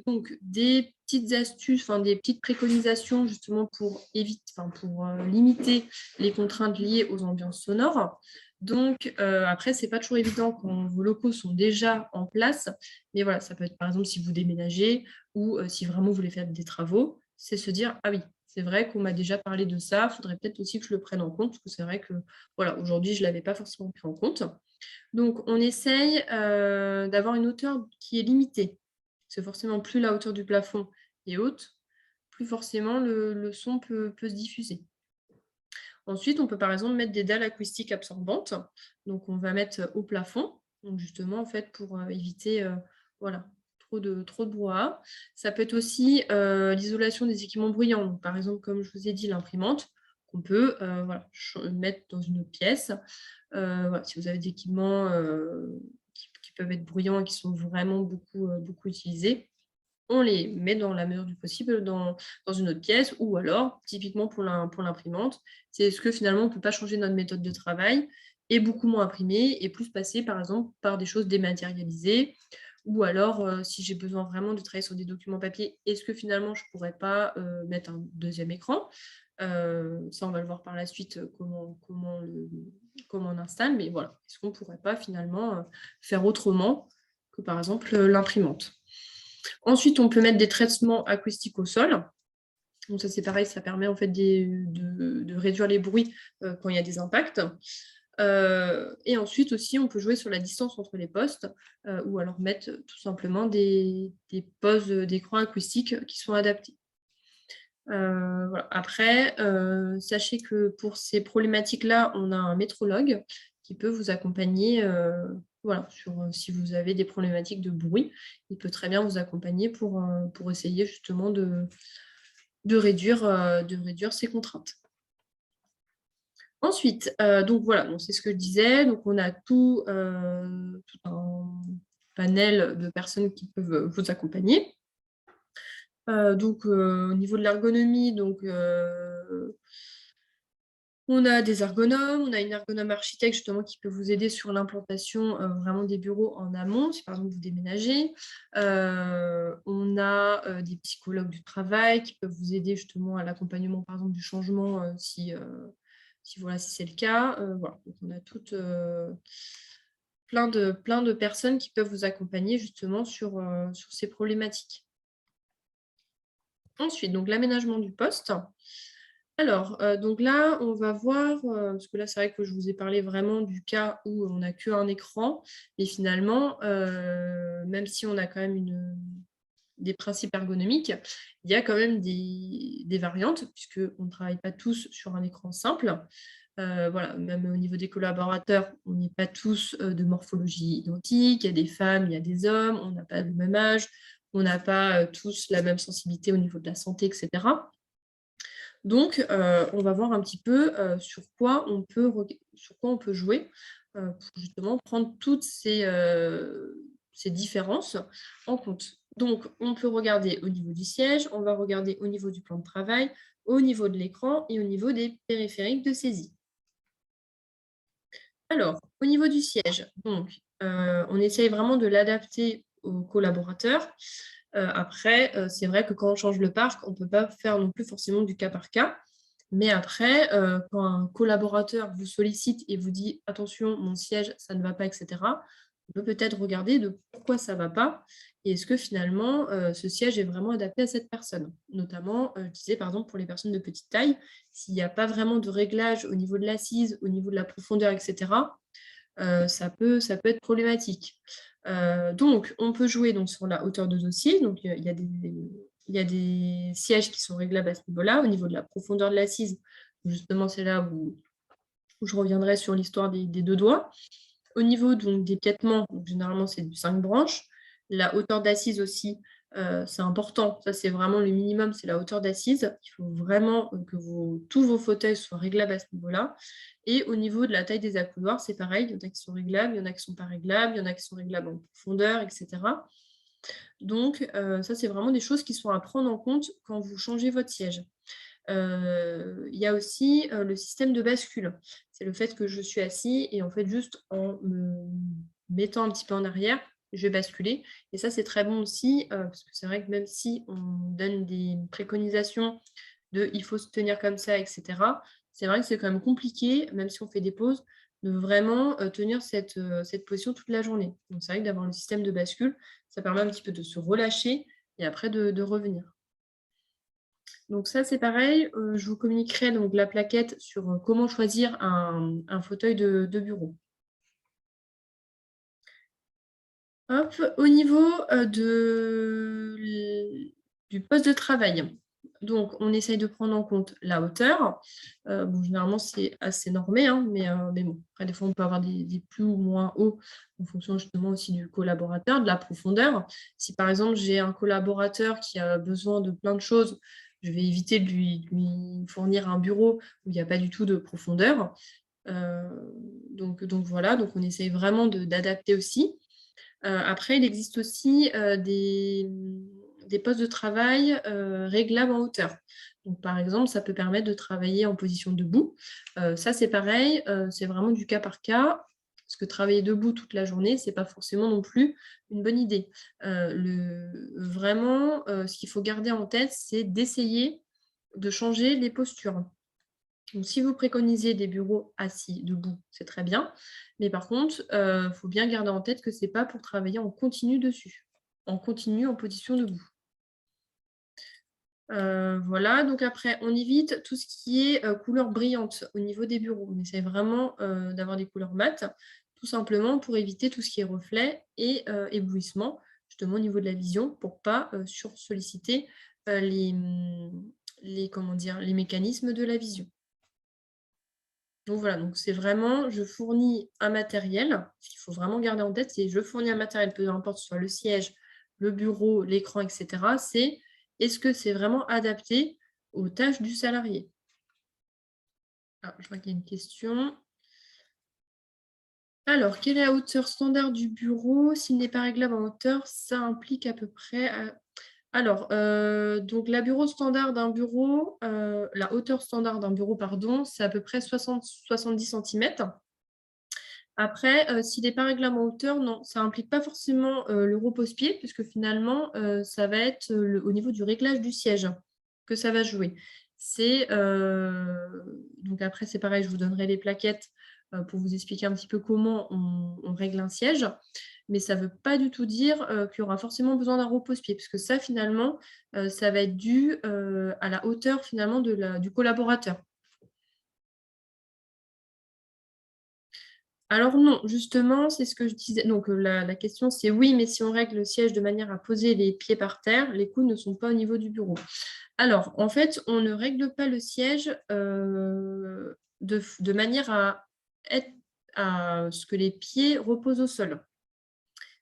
donc des petites astuces, enfin des petites préconisations justement pour limiter les contraintes liées aux ambiances sonores. Donc, après c'est pas toujours évident quand vos locaux sont déjà en place, mais voilà, ça peut être par exemple si vous déménagez ou, si vraiment vous voulez faire des travaux, c'est se dire: «Ah oui, c'est vrai qu'on m'a déjà parlé de ça, faudrait peut-être aussi que je le prenne en compte», parce que c'est vrai que, voilà, aujourd'hui je l'avais pas forcément pris en compte. Donc on essaye, d'avoir une hauteur qui est limitée. C'est forcément plus la hauteur du plafond est haute, plus forcément le son peut se diffuser. Ensuite, on peut par exemple mettre des dalles acoustiques absorbantes. Donc on va mettre au plafond, donc justement en fait pour, éviter, voilà, trop de brouhaha. Ça peut être aussi, l'isolation des équipements bruyants. Donc par exemple, comme je vous ai dit, l'imprimante qu'on peut, voilà, mettre dans une autre pièce. Voilà, si vous avez des équipements, qui peuvent être bruyants et qui sont vraiment beaucoup utilisés, on les met dans la mesure du possible dans une autre pièce ou alors, typiquement pour l'imprimante, c'est est-ce que finalement on ne peut pas changer notre méthode de travail et beaucoup moins imprimer et plus passer par exemple par des choses dématérialisées ou alors, si j'ai besoin vraiment de travailler sur des documents papier, est-ce que finalement je ne pourrais pas, mettre un deuxième écran? Ça on va le voir par la suite, comment on installe, mais voilà. Est-ce qu'on ne pourrait pas finalement, faire autrement que par exemple, l'imprimante? Ensuite, on peut mettre des traitements acoustiques au sol. Donc ça, c'est pareil, ça permet en fait de réduire les bruits, quand il y a des impacts. Et ensuite aussi, on peut jouer sur la distance entre les postes, ou alors mettre tout simplement des poses, d'écran acoustiques qui sont adaptées. Voilà. Après, sachez que pour ces problématiques-là, on a un métrologue qui peut vous accompagner, voilà, sur, si vous avez des problématiques de bruit. Il peut très bien vous accompagner pour essayer justement de réduire ces contraintes. Ensuite, donc voilà, donc c'est ce que je disais, donc on a tout un panel de personnes qui peuvent, vous accompagner. Donc au niveau de l'ergonomie, donc on a des ergonomes, on a une ergonome architecte justement qui peut vous aider sur l'implantation, vraiment des bureaux en amont, si par exemple vous déménagez. On a, des psychologues du travail qui peuvent vous aider justement à l'accompagnement par exemple du changement, si voilà, si c'est le cas. Voilà, donc on a plein de personnes qui peuvent vous accompagner justement sur ces problématiques. Ensuite, donc l'aménagement du poste. Alors, donc là, on va voir, parce que là, c'est vrai que je vous ai parlé vraiment du cas où on n'a qu'un écran, mais finalement, même si on a quand même des principes ergonomiques, il y a quand même des variantes, puisqu'on ne travaille pas tous sur un écran simple. Voilà, même au niveau des collaborateurs, on n'est pas tous, de morphologie identique. Il y a des femmes, il y a des hommes, on n'a pas le même âge, on n'a pas, tous la même sensibilité au niveau de la santé et cetera. Donc, on va voir un petit peu, sur quoi on peut jouer, pour justement prendre toutes ces différences en compte. Donc, on peut regarder au niveau du siège, on va regarder au niveau du plan de travail, au niveau de l'écran et au niveau des périphériques de saisie. Alors, au niveau du siège, donc, on essaye vraiment de l'adapter aux collaborateurs. Après, c'est vrai que quand on change le parc, on ne peut pas faire non plus forcément du cas par cas. Mais après, quand un collaborateur vous sollicite et vous dit: «Attention, mon siège, ça ne va pas» et cetera, on peut peut-être regarder de pourquoi ça ne va pas et est-ce que finalement, ce siège est vraiment adapté à cette personne? Notamment, je disais par exemple pour les personnes de petite taille, s'il n'y a pas vraiment de réglage au niveau de l'assise, au niveau de la profondeur et cetera, ça peut être problématique. Donc on peut jouer donc sur la hauteur de dossier, donc il y a des sièges qui sont réglables à ce niveau-là. Au niveau de la profondeur de l'assise, justement c'est là où je reviendrai sur l'histoire des 2 doigts. Au niveau donc des piétements, donc généralement c'est du 5 branches. La hauteur d'assise aussi, c'est important. Ça, c'est vraiment le minimum, c'est la hauteur d'assise. Il faut vraiment, que tous vos fauteuils soient réglables à ce niveau-là et au niveau de la taille des accoudoirs, c'est pareil. Il y en a qui sont réglables, il y en a qui ne sont pas réglables, il y en a qui sont réglables en profondeur et cetera. Donc, ça, c'est vraiment des choses qui sont à prendre en compte quand vous changez votre siège. Il y a aussi, le système de bascule. C'est le fait que je suis assis et en fait, juste en me mettant un petit peu en arrière, je vais basculer et ça, c'est très bon aussi, parce que c'est vrai que même si on donne des préconisations de: «Il faut se tenir comme ça» et cetera, c'est vrai que c'est quand même compliqué, même si on fait des pauses, de vraiment, tenir cette position toute la journée. Donc c'est vrai que d'avoir le système de bascule, ça permet un petit peu de se relâcher et après de revenir. Donc ça, c'est pareil, je vous communiquerai donc la plaquette sur, comment choisir un fauteuil de bureau. Hop, au niveau, de l du poste de travail, donc on essaye de prendre en compte la hauteur. Bon, généralement, c'est assez normé, hein, mais bon, après des fois, on peut avoir des plus ou moins hauts en fonction justement aussi du collaborateur, de la profondeur. Si par exemple, j'ai un collaborateur qui a besoin de plein de choses, je vais éviter de lui fournir un bureau où il y a pas du tout de profondeur. Heu, donc voilà, donc on essaye vraiment d'adapter aussi. Après, il existe aussi, des postes de travail, réglables en hauteur. Donc par exemple, ça peut permettre de travailler en position debout. Ça, c'est pareil, c'est vraiment du cas par cas, parce que travailler debout toute la journée, c'est pas forcément non plus une bonne idée. Vraiment, ce qu'il faut garder en tête, c'est d'essayer de changer les postures. Donc si vous préconisez des bureaux assis, debout, c'est très bien. Mais par contre, faut bien garder en tête que c'est pas pour travailler en continu dessus. En continu, en position debout. Voilà, donc après on évite tout ce qui est, couleurs brillantes au niveau des bureaux. On essaie vraiment, d'avoir des couleurs mates, tout simplement pour éviter tout ce qui est reflets et éblouissement, justement au niveau de la vision, pour pas, sursolliciter, les comment dire? Les mécanismes de la vision. Donc voilà, donc c'est vraiment je fournis un matériel, ce qu'il faut vraiment garder en tête, c'est je fournis un matériel, peu importe que ce soit le siège, le bureau, l'écran et cetera, c'est est-ce que c'est vraiment adapté aux tâches du salarié? Ah, je vois qu'il y a une question. Alors, quelle est la hauteur standard du bureau? S'il n'est pas réglable en hauteur, ça implique à peu près, alors, donc la hauteur standard d'un bureau, pardon, c'est à peu près 60-70 centimètres. Après, s'il n'est pas réglable en hauteur, non, ça implique pas forcément, le repose-pied puisque finalement, ça va être, au niveau du réglage du siège que ça va jouer. C'est, donc après c'est pareil, je vous donnerai les plaquettes, pour vous expliquer un petit peu comment on règle un siège, mais ça ne veut pas du tout dire, qu'il y aura forcément besoin d'un repose-pied puisque ça finalement, ça va être dû, à la hauteur finalement du collaborateur. Alors non, justement, c'est ce que je disais. Donc, la question c'est oui, mais si on règle le siège de manière à poser les pieds par terre, les coudes ne sont pas au niveau du bureau. Alors, en fait, on ne règle pas le siège, de manière être à ce que les pieds reposent au sol.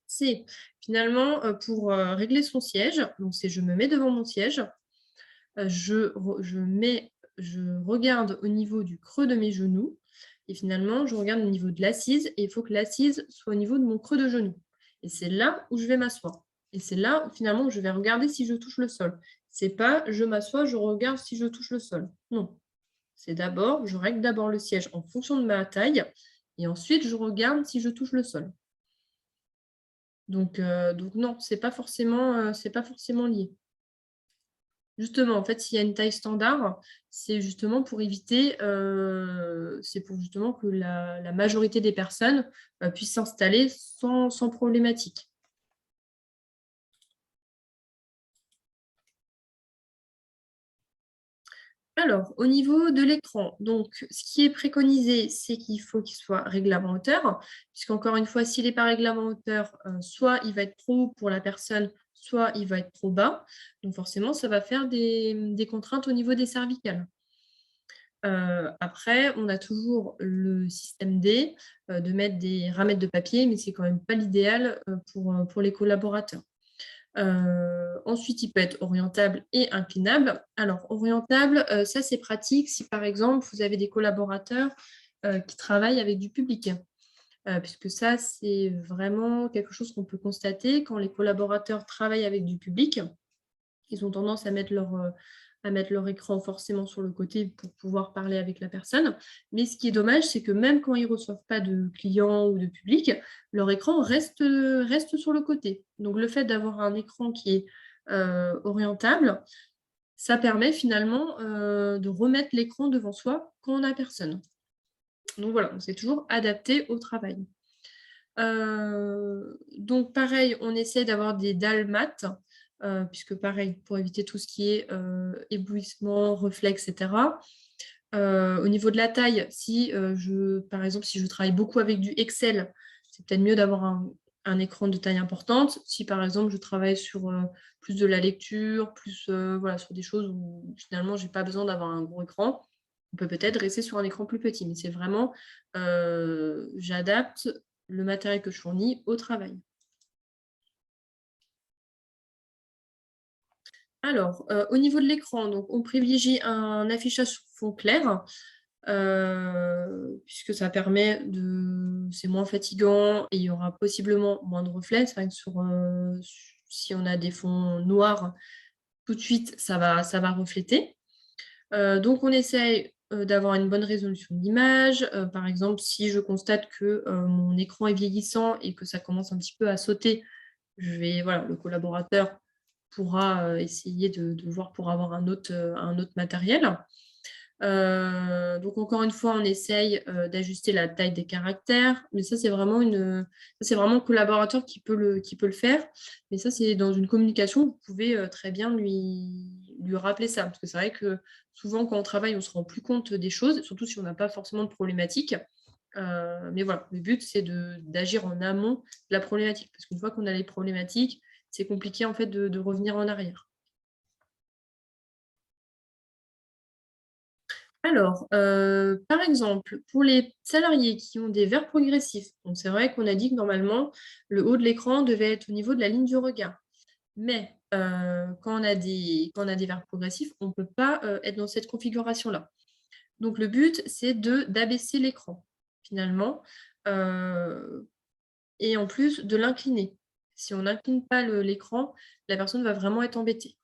C'est finalement, pour, régler son siège, donc c'est je me mets devant mon siège, je regarde au niveau du creux de mes genoux et finalement, je regarde au niveau de l'assise et il faut que l'assise soit au niveau de mon creux de genou et c'est là où je vais m'asseoir et c'est là où finalement je vais regarder si je touche le sol. C'est pas je m'assois, je regarde si je touche le sol. Non, c'est d'abord je règle d'abord le siège en fonction de ma taille et ensuite je regarde si je touche le sol. Donc non, c'est pas forcément lié. Justement, en fait, s'il y a une taille standard, c'est justement pour éviter, c'est pour justement que la majorité des personnes, puissent s'installer sans problématique. Alors, au niveau de l'écran, donc ce qui est préconisé, c'est qu'il faut qu'il soit réglable en hauteur, puisqu'encore une fois, s'il n'est pas réglable en hauteur, soit il va être trop haut pour la personne, soit il va être trop bas. Donc forcément, ça va faire des contraintes au niveau des cervicales. Après, on a toujours le système D, de mettre des ramettes de papier, mais c'est quand même pas l'idéal, pour les collaborateurs. Ensuite, il peut être orientable et inclinable. Alors orientable, ça c'est pratique si par exemple vous avez des collaborateurs, qui travaillent avec du public. puisque ça, c'est vraiment quelque chose qu'on peut constater quand les collaborateurs travaillent avec du public. Ils ont tendance à mettre leur écran forcément sur le côté pour pouvoir parler avec la personne. Mais ce qui est dommage, c'est que même quand ils ne reçoivent pas de clients ou de public, leur écran reste sur le côté. Donc le fait d'avoir un écran qui est, orientable, ça permet finalement, de remettre l'écran devant soi quand on n'a personne. Donc voilà, c'est toujours adapté au travail. Donc pareil, on essaie d'avoir des dalles mates, puisque pareil, pour éviter tout ce qui est, éblouissement, reflets et cetera. Au niveau de la taille, si, par exemple, si je travaille beaucoup avec du Excel, c'est peut-être mieux d'avoir un écran de taille importante. Si par exemple, je travaille sur, plus de la lecture, plus, voilà, sur des choses où finalement j'ai pas besoin d'avoir un gros écran, on peut peut-être rester sur un écran plus petit. Mais c'est vraiment, j'adapte le matériel que je fournis au travail. Alors, au niveau de l'écran, donc on privilégie un affichage sur fond clair, puisque ça permet de c'est moins fatigant et il y aura possiblement moins de reflets. C'est vrai que si on a des fonds noirs, tout de suite ça va refléter. Donc on essaye, d'avoir une bonne résolution de l'image. Par exemple, si je constate que, mon écran est vieillissant et que ça commence un petit peu à sauter, voilà, le collaborateur pourra, essayer de voir pour avoir un autre matériel. Donc encore une fois, on essaye, d'ajuster la taille des caractères, mais ça c'est vraiment le collaborateur qui peut le faire. Mais ça, c'est dans une communication, vous pouvez, très bien lui rappeler ça. Parce que c'est vrai que souvent quand on travaille, on ne se rend plus compte des choses, surtout si on n'a pas forcément de problématique. Mais voilà, le but c'est d'agir en amont de la problématique. Parce qu'une fois qu'on a les problématiques, c'est compliqué en fait de revenir en arrière. Alors, par exemple, pour les salariés qui ont des verres progressifs, donc c'est vrai qu'on a dit que normalement, le haut de l'écran devait être au niveau de la ligne du regard. Mais, quand on a des verres progressifs, on ne peut pas, être dans cette configuration-là. Donc le but, c'est d'abaisser l'écran, finalement, heu et en plus de l'incliner. Si on n'incline pas l'écran, la personne va vraiment être embêtée.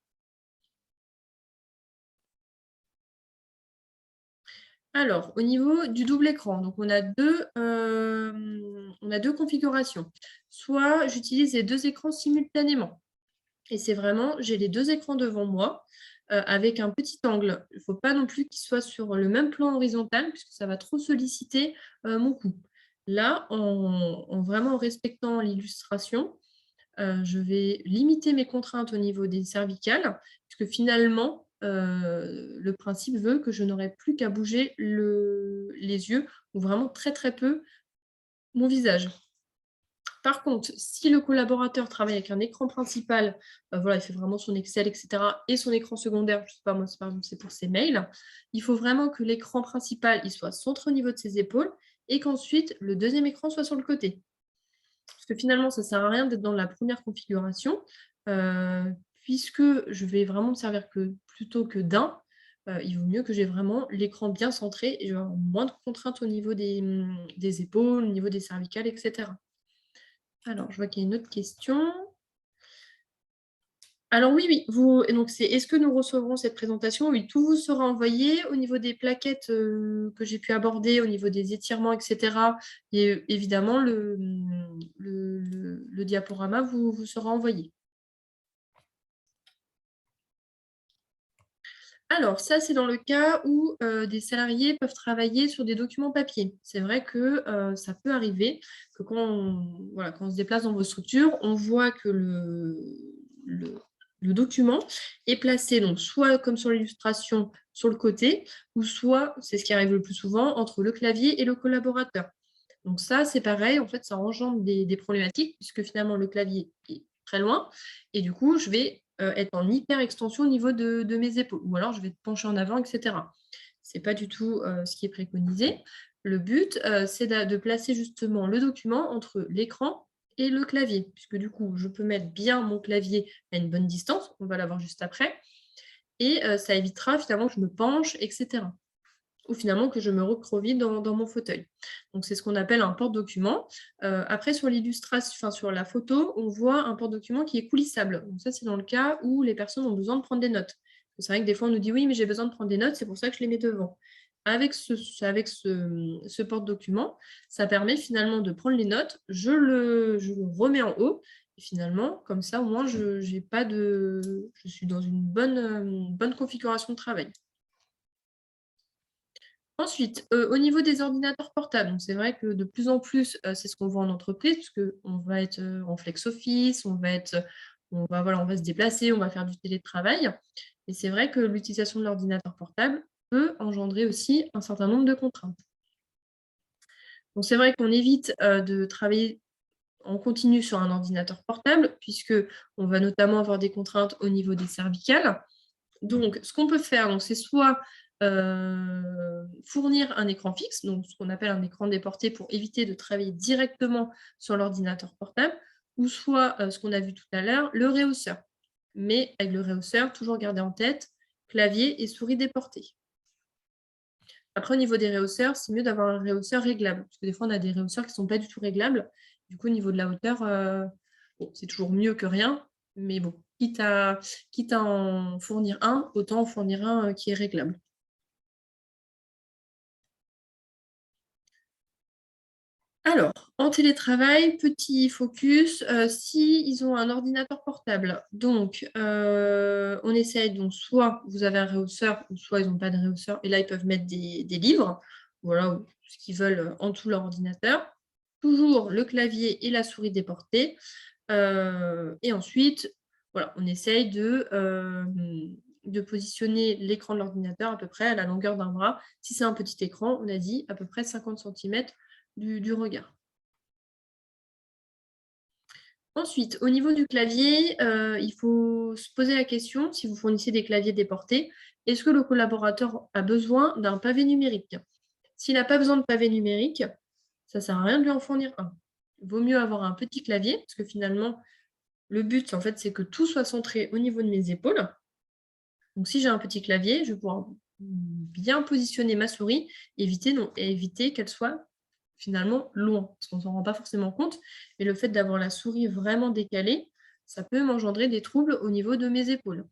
Alors, au niveau du double écran, donc on a 2 configurations. Soit j'utilise les 2 écrans simultanément et c'est vraiment j'ai les 2 écrans devant moi, avec un petit angle. Il ne faut pas non plus qu'ils soient sur le même plan horizontal puisque ça va trop solliciter, mon cou. Là, en vraiment respectant l'illustration, je vais limiter mes contraintes au niveau des cervicales, puisque finalement, le principe veut que je n'aurai plus qu'à bouger les yeux ou vraiment très, très peu mon visage. Par contre, si le collaborateur travaille avec un écran principal, voilà, il fait vraiment son Excel et cetera et son écran secondaire, je sais pas moi, par exemple, c'est pour ses mails, il faut vraiment que l'écran principal, il soit centré au niveau de ses épaules et qu'ensuite le deuxième écran soit sur le côté. Parce que finalement, ça ne sert à rien d'être dans la première configuration, puisque je vais vraiment me servir que plutôt que d'un, il vaut mieux que j'ai vraiment l'écran bien centré et je vais avoir moins de contraintes au niveau des épaules, au niveau des cervicales et cetera. Alors, je vois qu'il y a une autre question. Alors oui, oui, vous et donc c'est: «Est-ce que nous recevrons cette présentation?» Oui, tout vous sera envoyé. Au niveau des plaquettes, que j'ai pu aborder, au niveau des étirements et cetera et évidemment le diaporama vous sera envoyé. Alors ça, c'est dans le cas où, des salariés peuvent travailler sur des documents papier. C'est vrai que, ça peut arriver que quand on se déplace dans vos structures, on voit que le le document est placé donc soit comme sur l'illustration, sur le côté ou soit, c'est ce qui arrive le plus souvent, entre le clavier et le collaborateur. Donc ça, c'est pareil, en fait, ça engendre des problématiques puisque finalement le clavier est très loin et du coup, je vais, être en hyper extension au niveau de mes épaules ou alors je vais être pencher en avant et cetera. C'est pas du tout, ce qui est préconisé. Le but, c'est de placer justement le document entre l'écran et le clavier puisque du coup, je peux mettre bien mon clavier à une bonne distance, on va l'avoir juste après et ça évitera finalement que je me penche et cetera. ou finalement que je me recroqueville dans mon fauteuil. Donc c'est ce qu'on appelle un porte-document. Après sur l'illustration, enfin sur la photo, on voit un porte-document qui est coulissable. Donc ça, c'est dans le cas où les personnes ont besoin de prendre des notes. C'est vrai que des fois, on nous dit: «Oui, mais j'ai besoin de prendre des notes, c'est pour ça que je les mets devant». Avec ce porte-document, ça permet finalement de prendre les notes, je le remets en haut et finalement, comme ça, au moins, je suis dans une bonne configuration de travail. Ensuite, au niveau des ordinateurs portables, donc c'est vrai que de plus en plus, c'est ce qu'on voit en entreprise puisqu'on va être, en flex office, on va se déplacer, on va faire du télétravail et c'est vrai que l'utilisation de l'ordinateur portable peut engendrer aussi un certain nombre de contraintes. Donc c'est vrai qu'on évite, de travailler en continu sur un ordinateur portable puisque on va notamment avoir des contraintes au niveau des cervicales. Donc, ce qu'on peut faire, donc, c'est soit, fournir un écran fixe, donc ce qu'on appelle un écran déporté pour éviter de travailler directement sur l'ordinateur portable ou soit, ce qu'on a vu tout à l'heure, le réhausseur. Mais avec le réhausseur, toujours garder en tête clavier et souris déportés. Après au niveau des réhausseurs, c'est mieux d'avoir un réhausseur réglable, parce que des fois on a des réhausseurs qui ne sont pas du tout réglables. Du coup, au niveau de la hauteur, bon, c'est toujours mieux que rien, mais bon, quitte à en fournir un, autant en fournir un, qui est réglable. Alors, en télétravail, petit focus, s'ils ont un ordinateur portable, donc on essaye donc soit vous avez un réhausseur ou soit ils n'ont pas de réhausseur et là ils peuvent mettre des livres, voilà, ou ce qu'ils veulent, en dessous de leur ordinateur. Toujours le clavier et la souris déportés, et ensuite, voilà, on essaye de positionner l'écran de l'ordinateur à peu près à la longueur d'un bras. Si c'est un petit écran, on a dit à peu près 50 centimètres du regard. Ensuite, au niveau du clavier, il faut se poser la question, si vous fournissez des claviers déportés, est-ce que le collaborateur a besoin d'un pavé numérique? S'il n'a pas besoin de pavé numérique, ça ne sert à rien de lui en fournir un. Il vaut mieux avoir un petit clavier, parce que finalement, le but, en fait, c'est que tout soit centré au niveau de mes épaules. Donc si j'ai un petit clavier, je vais pouvoir bien positionner ma souris, éviter qu'elle soit finalement loin, parce qu'on ne s'en rend pas forcément compte, mais le fait d'avoir la souris vraiment décalée, ça peut m'engendrer des troubles au niveau de mes épaules.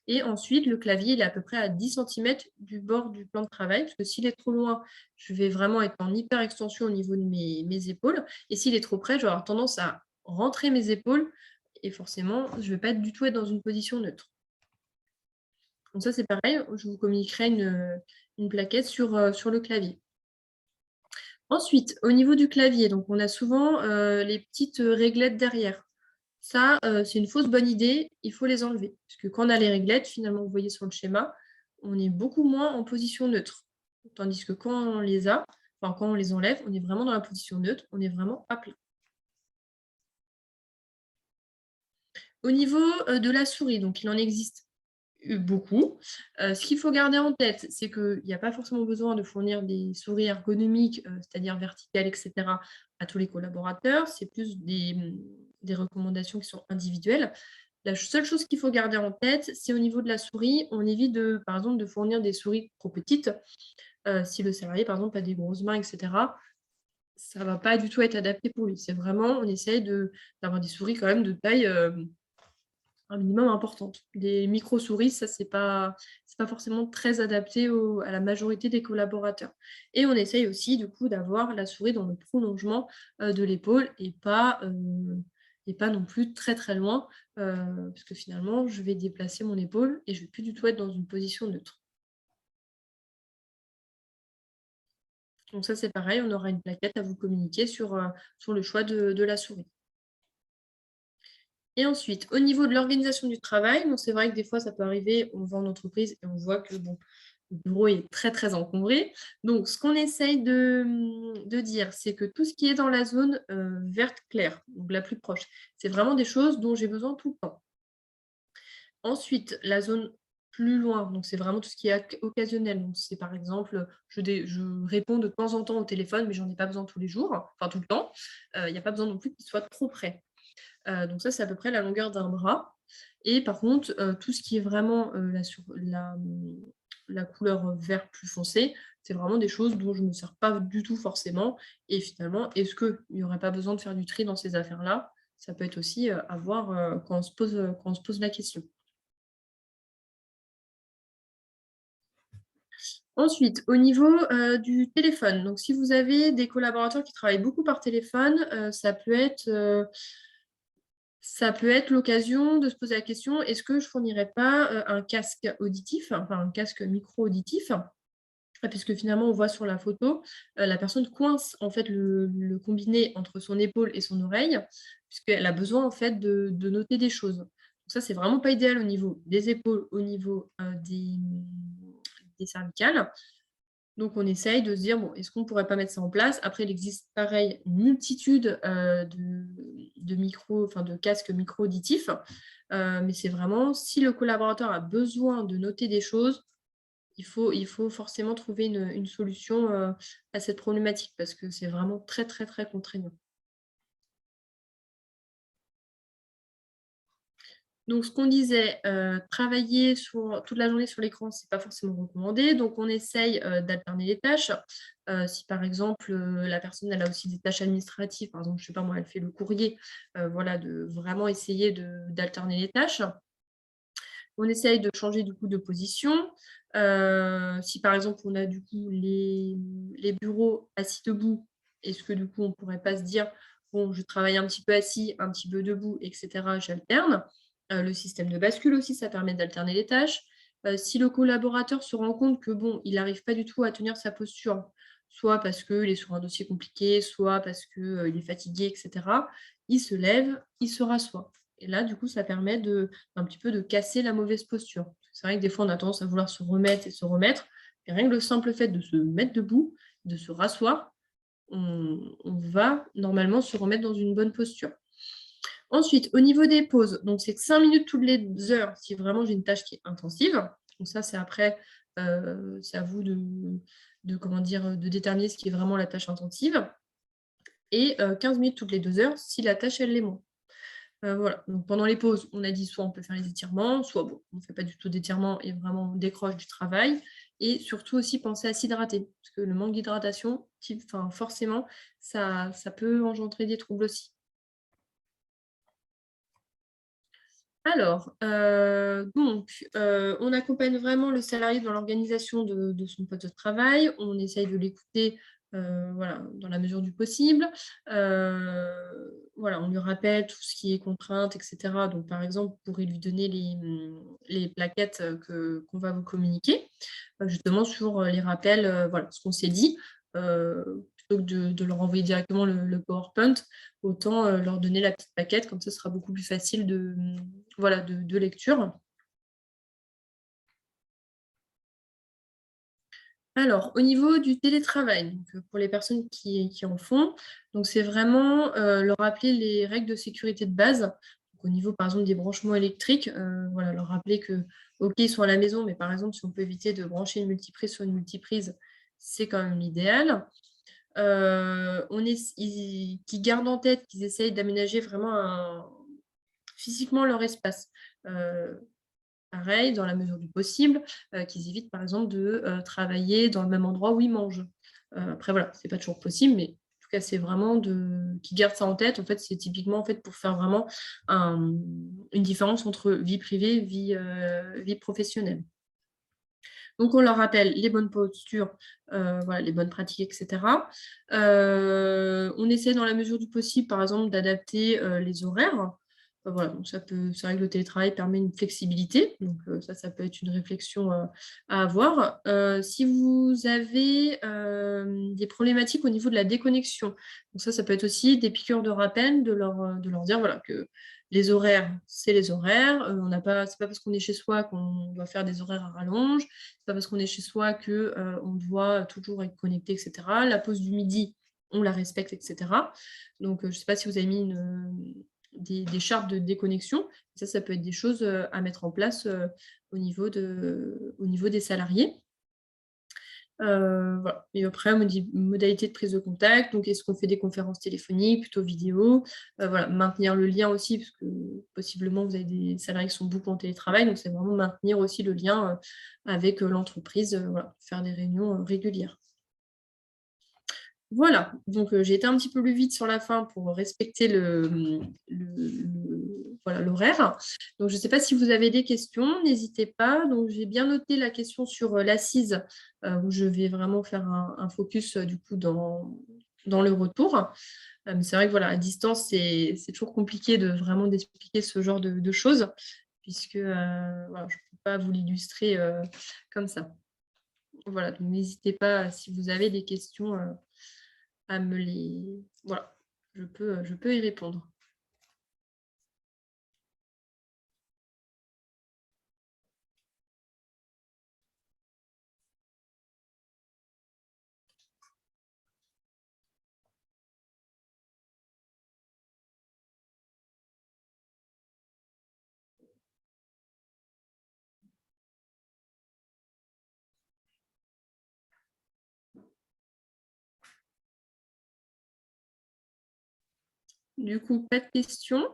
Et ensuite, le clavier, il est à peu près à 10 centimètres du bord du plan de travail, parce que s'il est trop loin, je vais vraiment être en hyper extension au niveau de mes épaules. Et s'il est trop près, je vais avoir tendance à rentrer mes épaules et forcément, je ne vais pas du tout être dans une position neutre. Donc ça, c'est pareil, je vous communiquerai une plaquette sur le clavier. Ensuite, au niveau du clavier, donc on a souvent, les petites, réglettes derrière. Ça, c'est une fausse bonne idée, il faut les enlever. Parce que quand on a les réglettes, finalement, vous voyez sur le schéma, on est beaucoup moins en position neutre. Tandis que quand on les a, enfin quand on les enlève, on est vraiment dans la position neutre, on est vraiment à plat. Au niveau, de la souris, donc il en existe beaucoup. Ce qu'il faut garder en tête, c'est qu'il y a pas forcément besoin de fournir des souris ergonomiques, c'est-à-dire verticales et cetera, à tous les collaborateurs. C'est plus des recommandations qui sont individuelles. La seule chose qu'il faut garder en tête, c'est au niveau de la souris, on évite par exemple, de fournir des souris trop petites. Si le salarié, par exemple, a des grosses mains et cetera, ça va pas du tout être adapté pour lui. C'est vraiment on essaye d'avoir des souris quand même de taille, un minimum importante. Des micro-souris, ça, c'est pas forcément très adapté à la majorité des collaborateurs. Et on essaye aussi, du coup, d'avoir la souris dans le prolongement, de l'épaule et pas non plus très, très loin, parce que finalement, je vais déplacer mon épaule et je vais plus du tout être dans une position neutre. Donc ça, c'est pareil, on aura une plaquette à vous communiquer sur le choix de la souris. Et ensuite, au niveau de l'organisation du travail, bon, c'est vrai que des fois, ça peut arriver, on va en entreprise et on voit que bon, le bureau est très, très encombré. Donc, ce qu'on essaye de dire, c'est que tout ce qui est dans la zone verte claire, donc la plus proche, c'est vraiment des choses dont j'ai besoin tout le temps. Ensuite, la zone plus loin, donc c'est vraiment tout ce qui est occasionnel. Donc, c'est par exemple, je réponds de temps en temps au téléphone, mais j'en ai pas besoin tous les jours, enfin tout le temps. Il n'y a pas besoin non plus qu'il soit trop près. Donc ça, c'est à peu près la longueur d'un bras et par contre, tout ce qui est vraiment, la couleur vert plus foncé. C'est vraiment des choses dont je ne me sers pas du tout forcément et finalement, est-ce qu'il n'y aurait pas besoin de faire du tri dans ces affaires-là? Ça peut être aussi, à voir, quand on se pose la question. Ensuite, au niveau, du téléphone, donc si vous avez des collaborateurs qui travaillent beaucoup par téléphone, ça peut être l'occasion de se poser la question: «Est-ce que je fournirais pas, un casque auditif, enfin un casque micro-auditif?» Puisque finalement on voit sur la photo, la personne coince en fait le combiné entre son épaule et son oreille, puisqu'elle a besoin en fait de noter des choses. Donc ça, c'est vraiment pas idéal au niveau des épaules, au niveau, des cervicales. Donc on essaye de se dire: «Bon, est-ce qu'on pourrait pas mettre ça en place?» Après, il existe pareil une multitude, de casques micro-auditifs, mais c'est vraiment si le collaborateur a besoin de noter des choses, il faut forcément trouver une solution, à cette problématique parce que c'est vraiment très, très, très contraignant. Donc ce qu'on disait, travailler toute la journée sur l'écran, c'est pas forcément recommandé, donc on essaye, d'alterner les tâches. Si par exemple, la personne elle a aussi des tâches administratives, par exemple, je sais pas moi, elle fait le courrier, voilà, de vraiment essayer d'alterner les tâches. On essaye de changer du coup de position. Si par exemple on a du coup les bureaux assis debout, est-ce que du coup on pourrait pas se dire: «Bon, je travaille un petit peu assis, un petit peu debout et cetera, j'alterne». Le système de bascule aussi, ça permet d'alterner les tâches. Si le collaborateur se rend compte que bon, il n'arrive pas du tout à tenir sa posture, soit parce qu'il est sur un dossier compliqué, soit parce que, il est fatigué et cetera, il se lève, il se rassoit et là, du coup, ça permet un petit peu de casser la mauvaise posture. C'est vrai que des fois, on a tendance à vouloir se remettre et se remettre, et rien que le simple fait de se mettre debout, de se rasseoir, on va normalement se remettre dans une bonne posture. Ensuite, au niveau des pauses, donc c'est 5 minutes toutes les heures si vraiment j'ai une tâche qui est intensive. Donc ça, c'est après, c'est à vous comment dire, de déterminer ce qui est vraiment la tâche intensive et 15 minutes toutes les 2 heures si la tâche, elle l'est moins. Voilà, donc pendant les pauses, on a dit soit on peut faire les étirements, soit bon, on ne fait pas du tout d'étirements et vraiment on décroche du travail et surtout aussi penser à s'hydrater parce que le manque d'hydratation, forcément, ça peut engendrer des troubles aussi. Alors, on accompagne vraiment le salarié dans l'organisation de son poste de travail. On essaye de l'écouter, voilà, dans la mesure du possible. Voilà, on lui rappelle tout ce qui est contrainte et cetera. Donc par exemple, vous pourrez lui donner les plaquettes, qu'on va vous communiquer, justement sur, les rappels, voilà, ce qu'on s'est dit, plutôt que de leur envoyer directement le PowerPoint, autant, leur donner la petite plaquette, comme ça ce sera beaucoup plus facile voilà, de lecture. Alors, au niveau du télétravail, donc, pour les personnes qui en font, donc c'est vraiment, leur rappeler les règles de sécurité de base. Donc au niveau, par exemple, des branchements électriques, voilà, leur rappeler que, OK, ils sont à la maison, mais par exemple, si on peut éviter de brancher une multiprise sur une multiprise, c'est quand même l'idéal. On ess ils qu'ils gardent en tête qu'ils essayent d'aménager vraiment physiquement leur espace. Heu Pareil, dans la mesure du possible, qu'ils évitent par exemple de, travailler dans le même endroit où ils mangent. Après voilà, c'est pas toujours possible, mais en tout cas, c'est vraiment qu'ils gardent ça en tête. En fait, c'est typiquement, en fait, pour faire vraiment une différence entre vie privée, vie professionnelle. Donc on leur rappelle les bonnes postures, voilà, les bonnes pratiques et cetera. On essaie dans la mesure du possible, par exemple, d'adapter, les horaires. Voilà, donc c'est vrai que le télétravail permet une flexibilité, donc ça peut être une réflexion, à avoir. Si vous avez, des problématiques au niveau de la déconnexion, donc ça peut être aussi des piqûres de rappel, de leur dire, voilà, que les horaires, c'est les horaires, on n'a pas c'est pas parce qu'on est chez soi qu'on doit faire des horaires à rallonge. C'est pas parce qu'on est chez soi que, on doit toujours être connecté et cetera. La pause du midi, on la respecte et cetera. Donc, je ne sais pas si vous avez mis des chartes de déconnexion. Ça peut être des choses, à mettre en place, au niveau des salariés. Voilà et après modalité de prise de contact, donc est-ce qu'on fait des conférences téléphoniques, plutôt vidéo? Voilà, maintenir le lien aussi parce que possiblement vous avez des salariés qui sont beaucoup en télétravail, donc c'est vraiment maintenir aussi le lien, avec, l'entreprise, voilà, faire des réunions, régulières. Voilà, donc j'ai été un petit peu plus vite sur la fin pour respecter voilà, l'horaire. Donc je ne sais pas si vous avez des questions, n'hésitez pas. Donc j'ai bien noté la question sur, l'assise, où je vais vraiment faire un focus, du coup dans le retour. Mais c'est vrai que voilà, à distance, c'est toujours compliqué de vraiment d'expliquer ce genre de choses puisque, voilà, je ne peux pas vous l'illustrer, comme ça. Voilà, donc n'hésitez pas si vous avez des questions, à me les voilà, je peux y répondre. Du coup, pas de questions.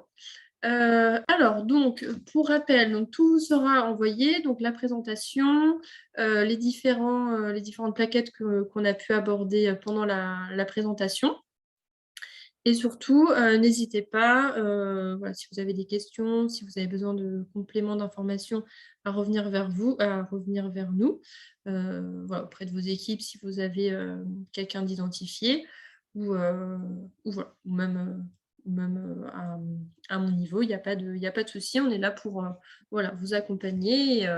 Alors donc, pour rappel, donc tout vous sera envoyé, donc la présentation, les différentes plaquettes qu'on a pu aborder, pendant la présentation et surtout, n'hésitez pas, voilà, si vous avez des questions, si vous avez besoin de compléments d'informations, à revenir vers nous, voilà, auprès de vos équipes si vous avez, quelqu'un d'identifié ou, voilà, ou même, à mon niveau, il y a pas de souci, on est là pour, voilà, vous accompagner et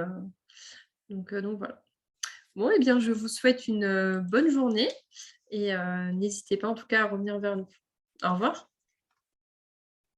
donc voilà. Bon et bien, je vous souhaite une, bonne journée et n'hésitez pas en tout cas à revenir vers nous. Au revoir.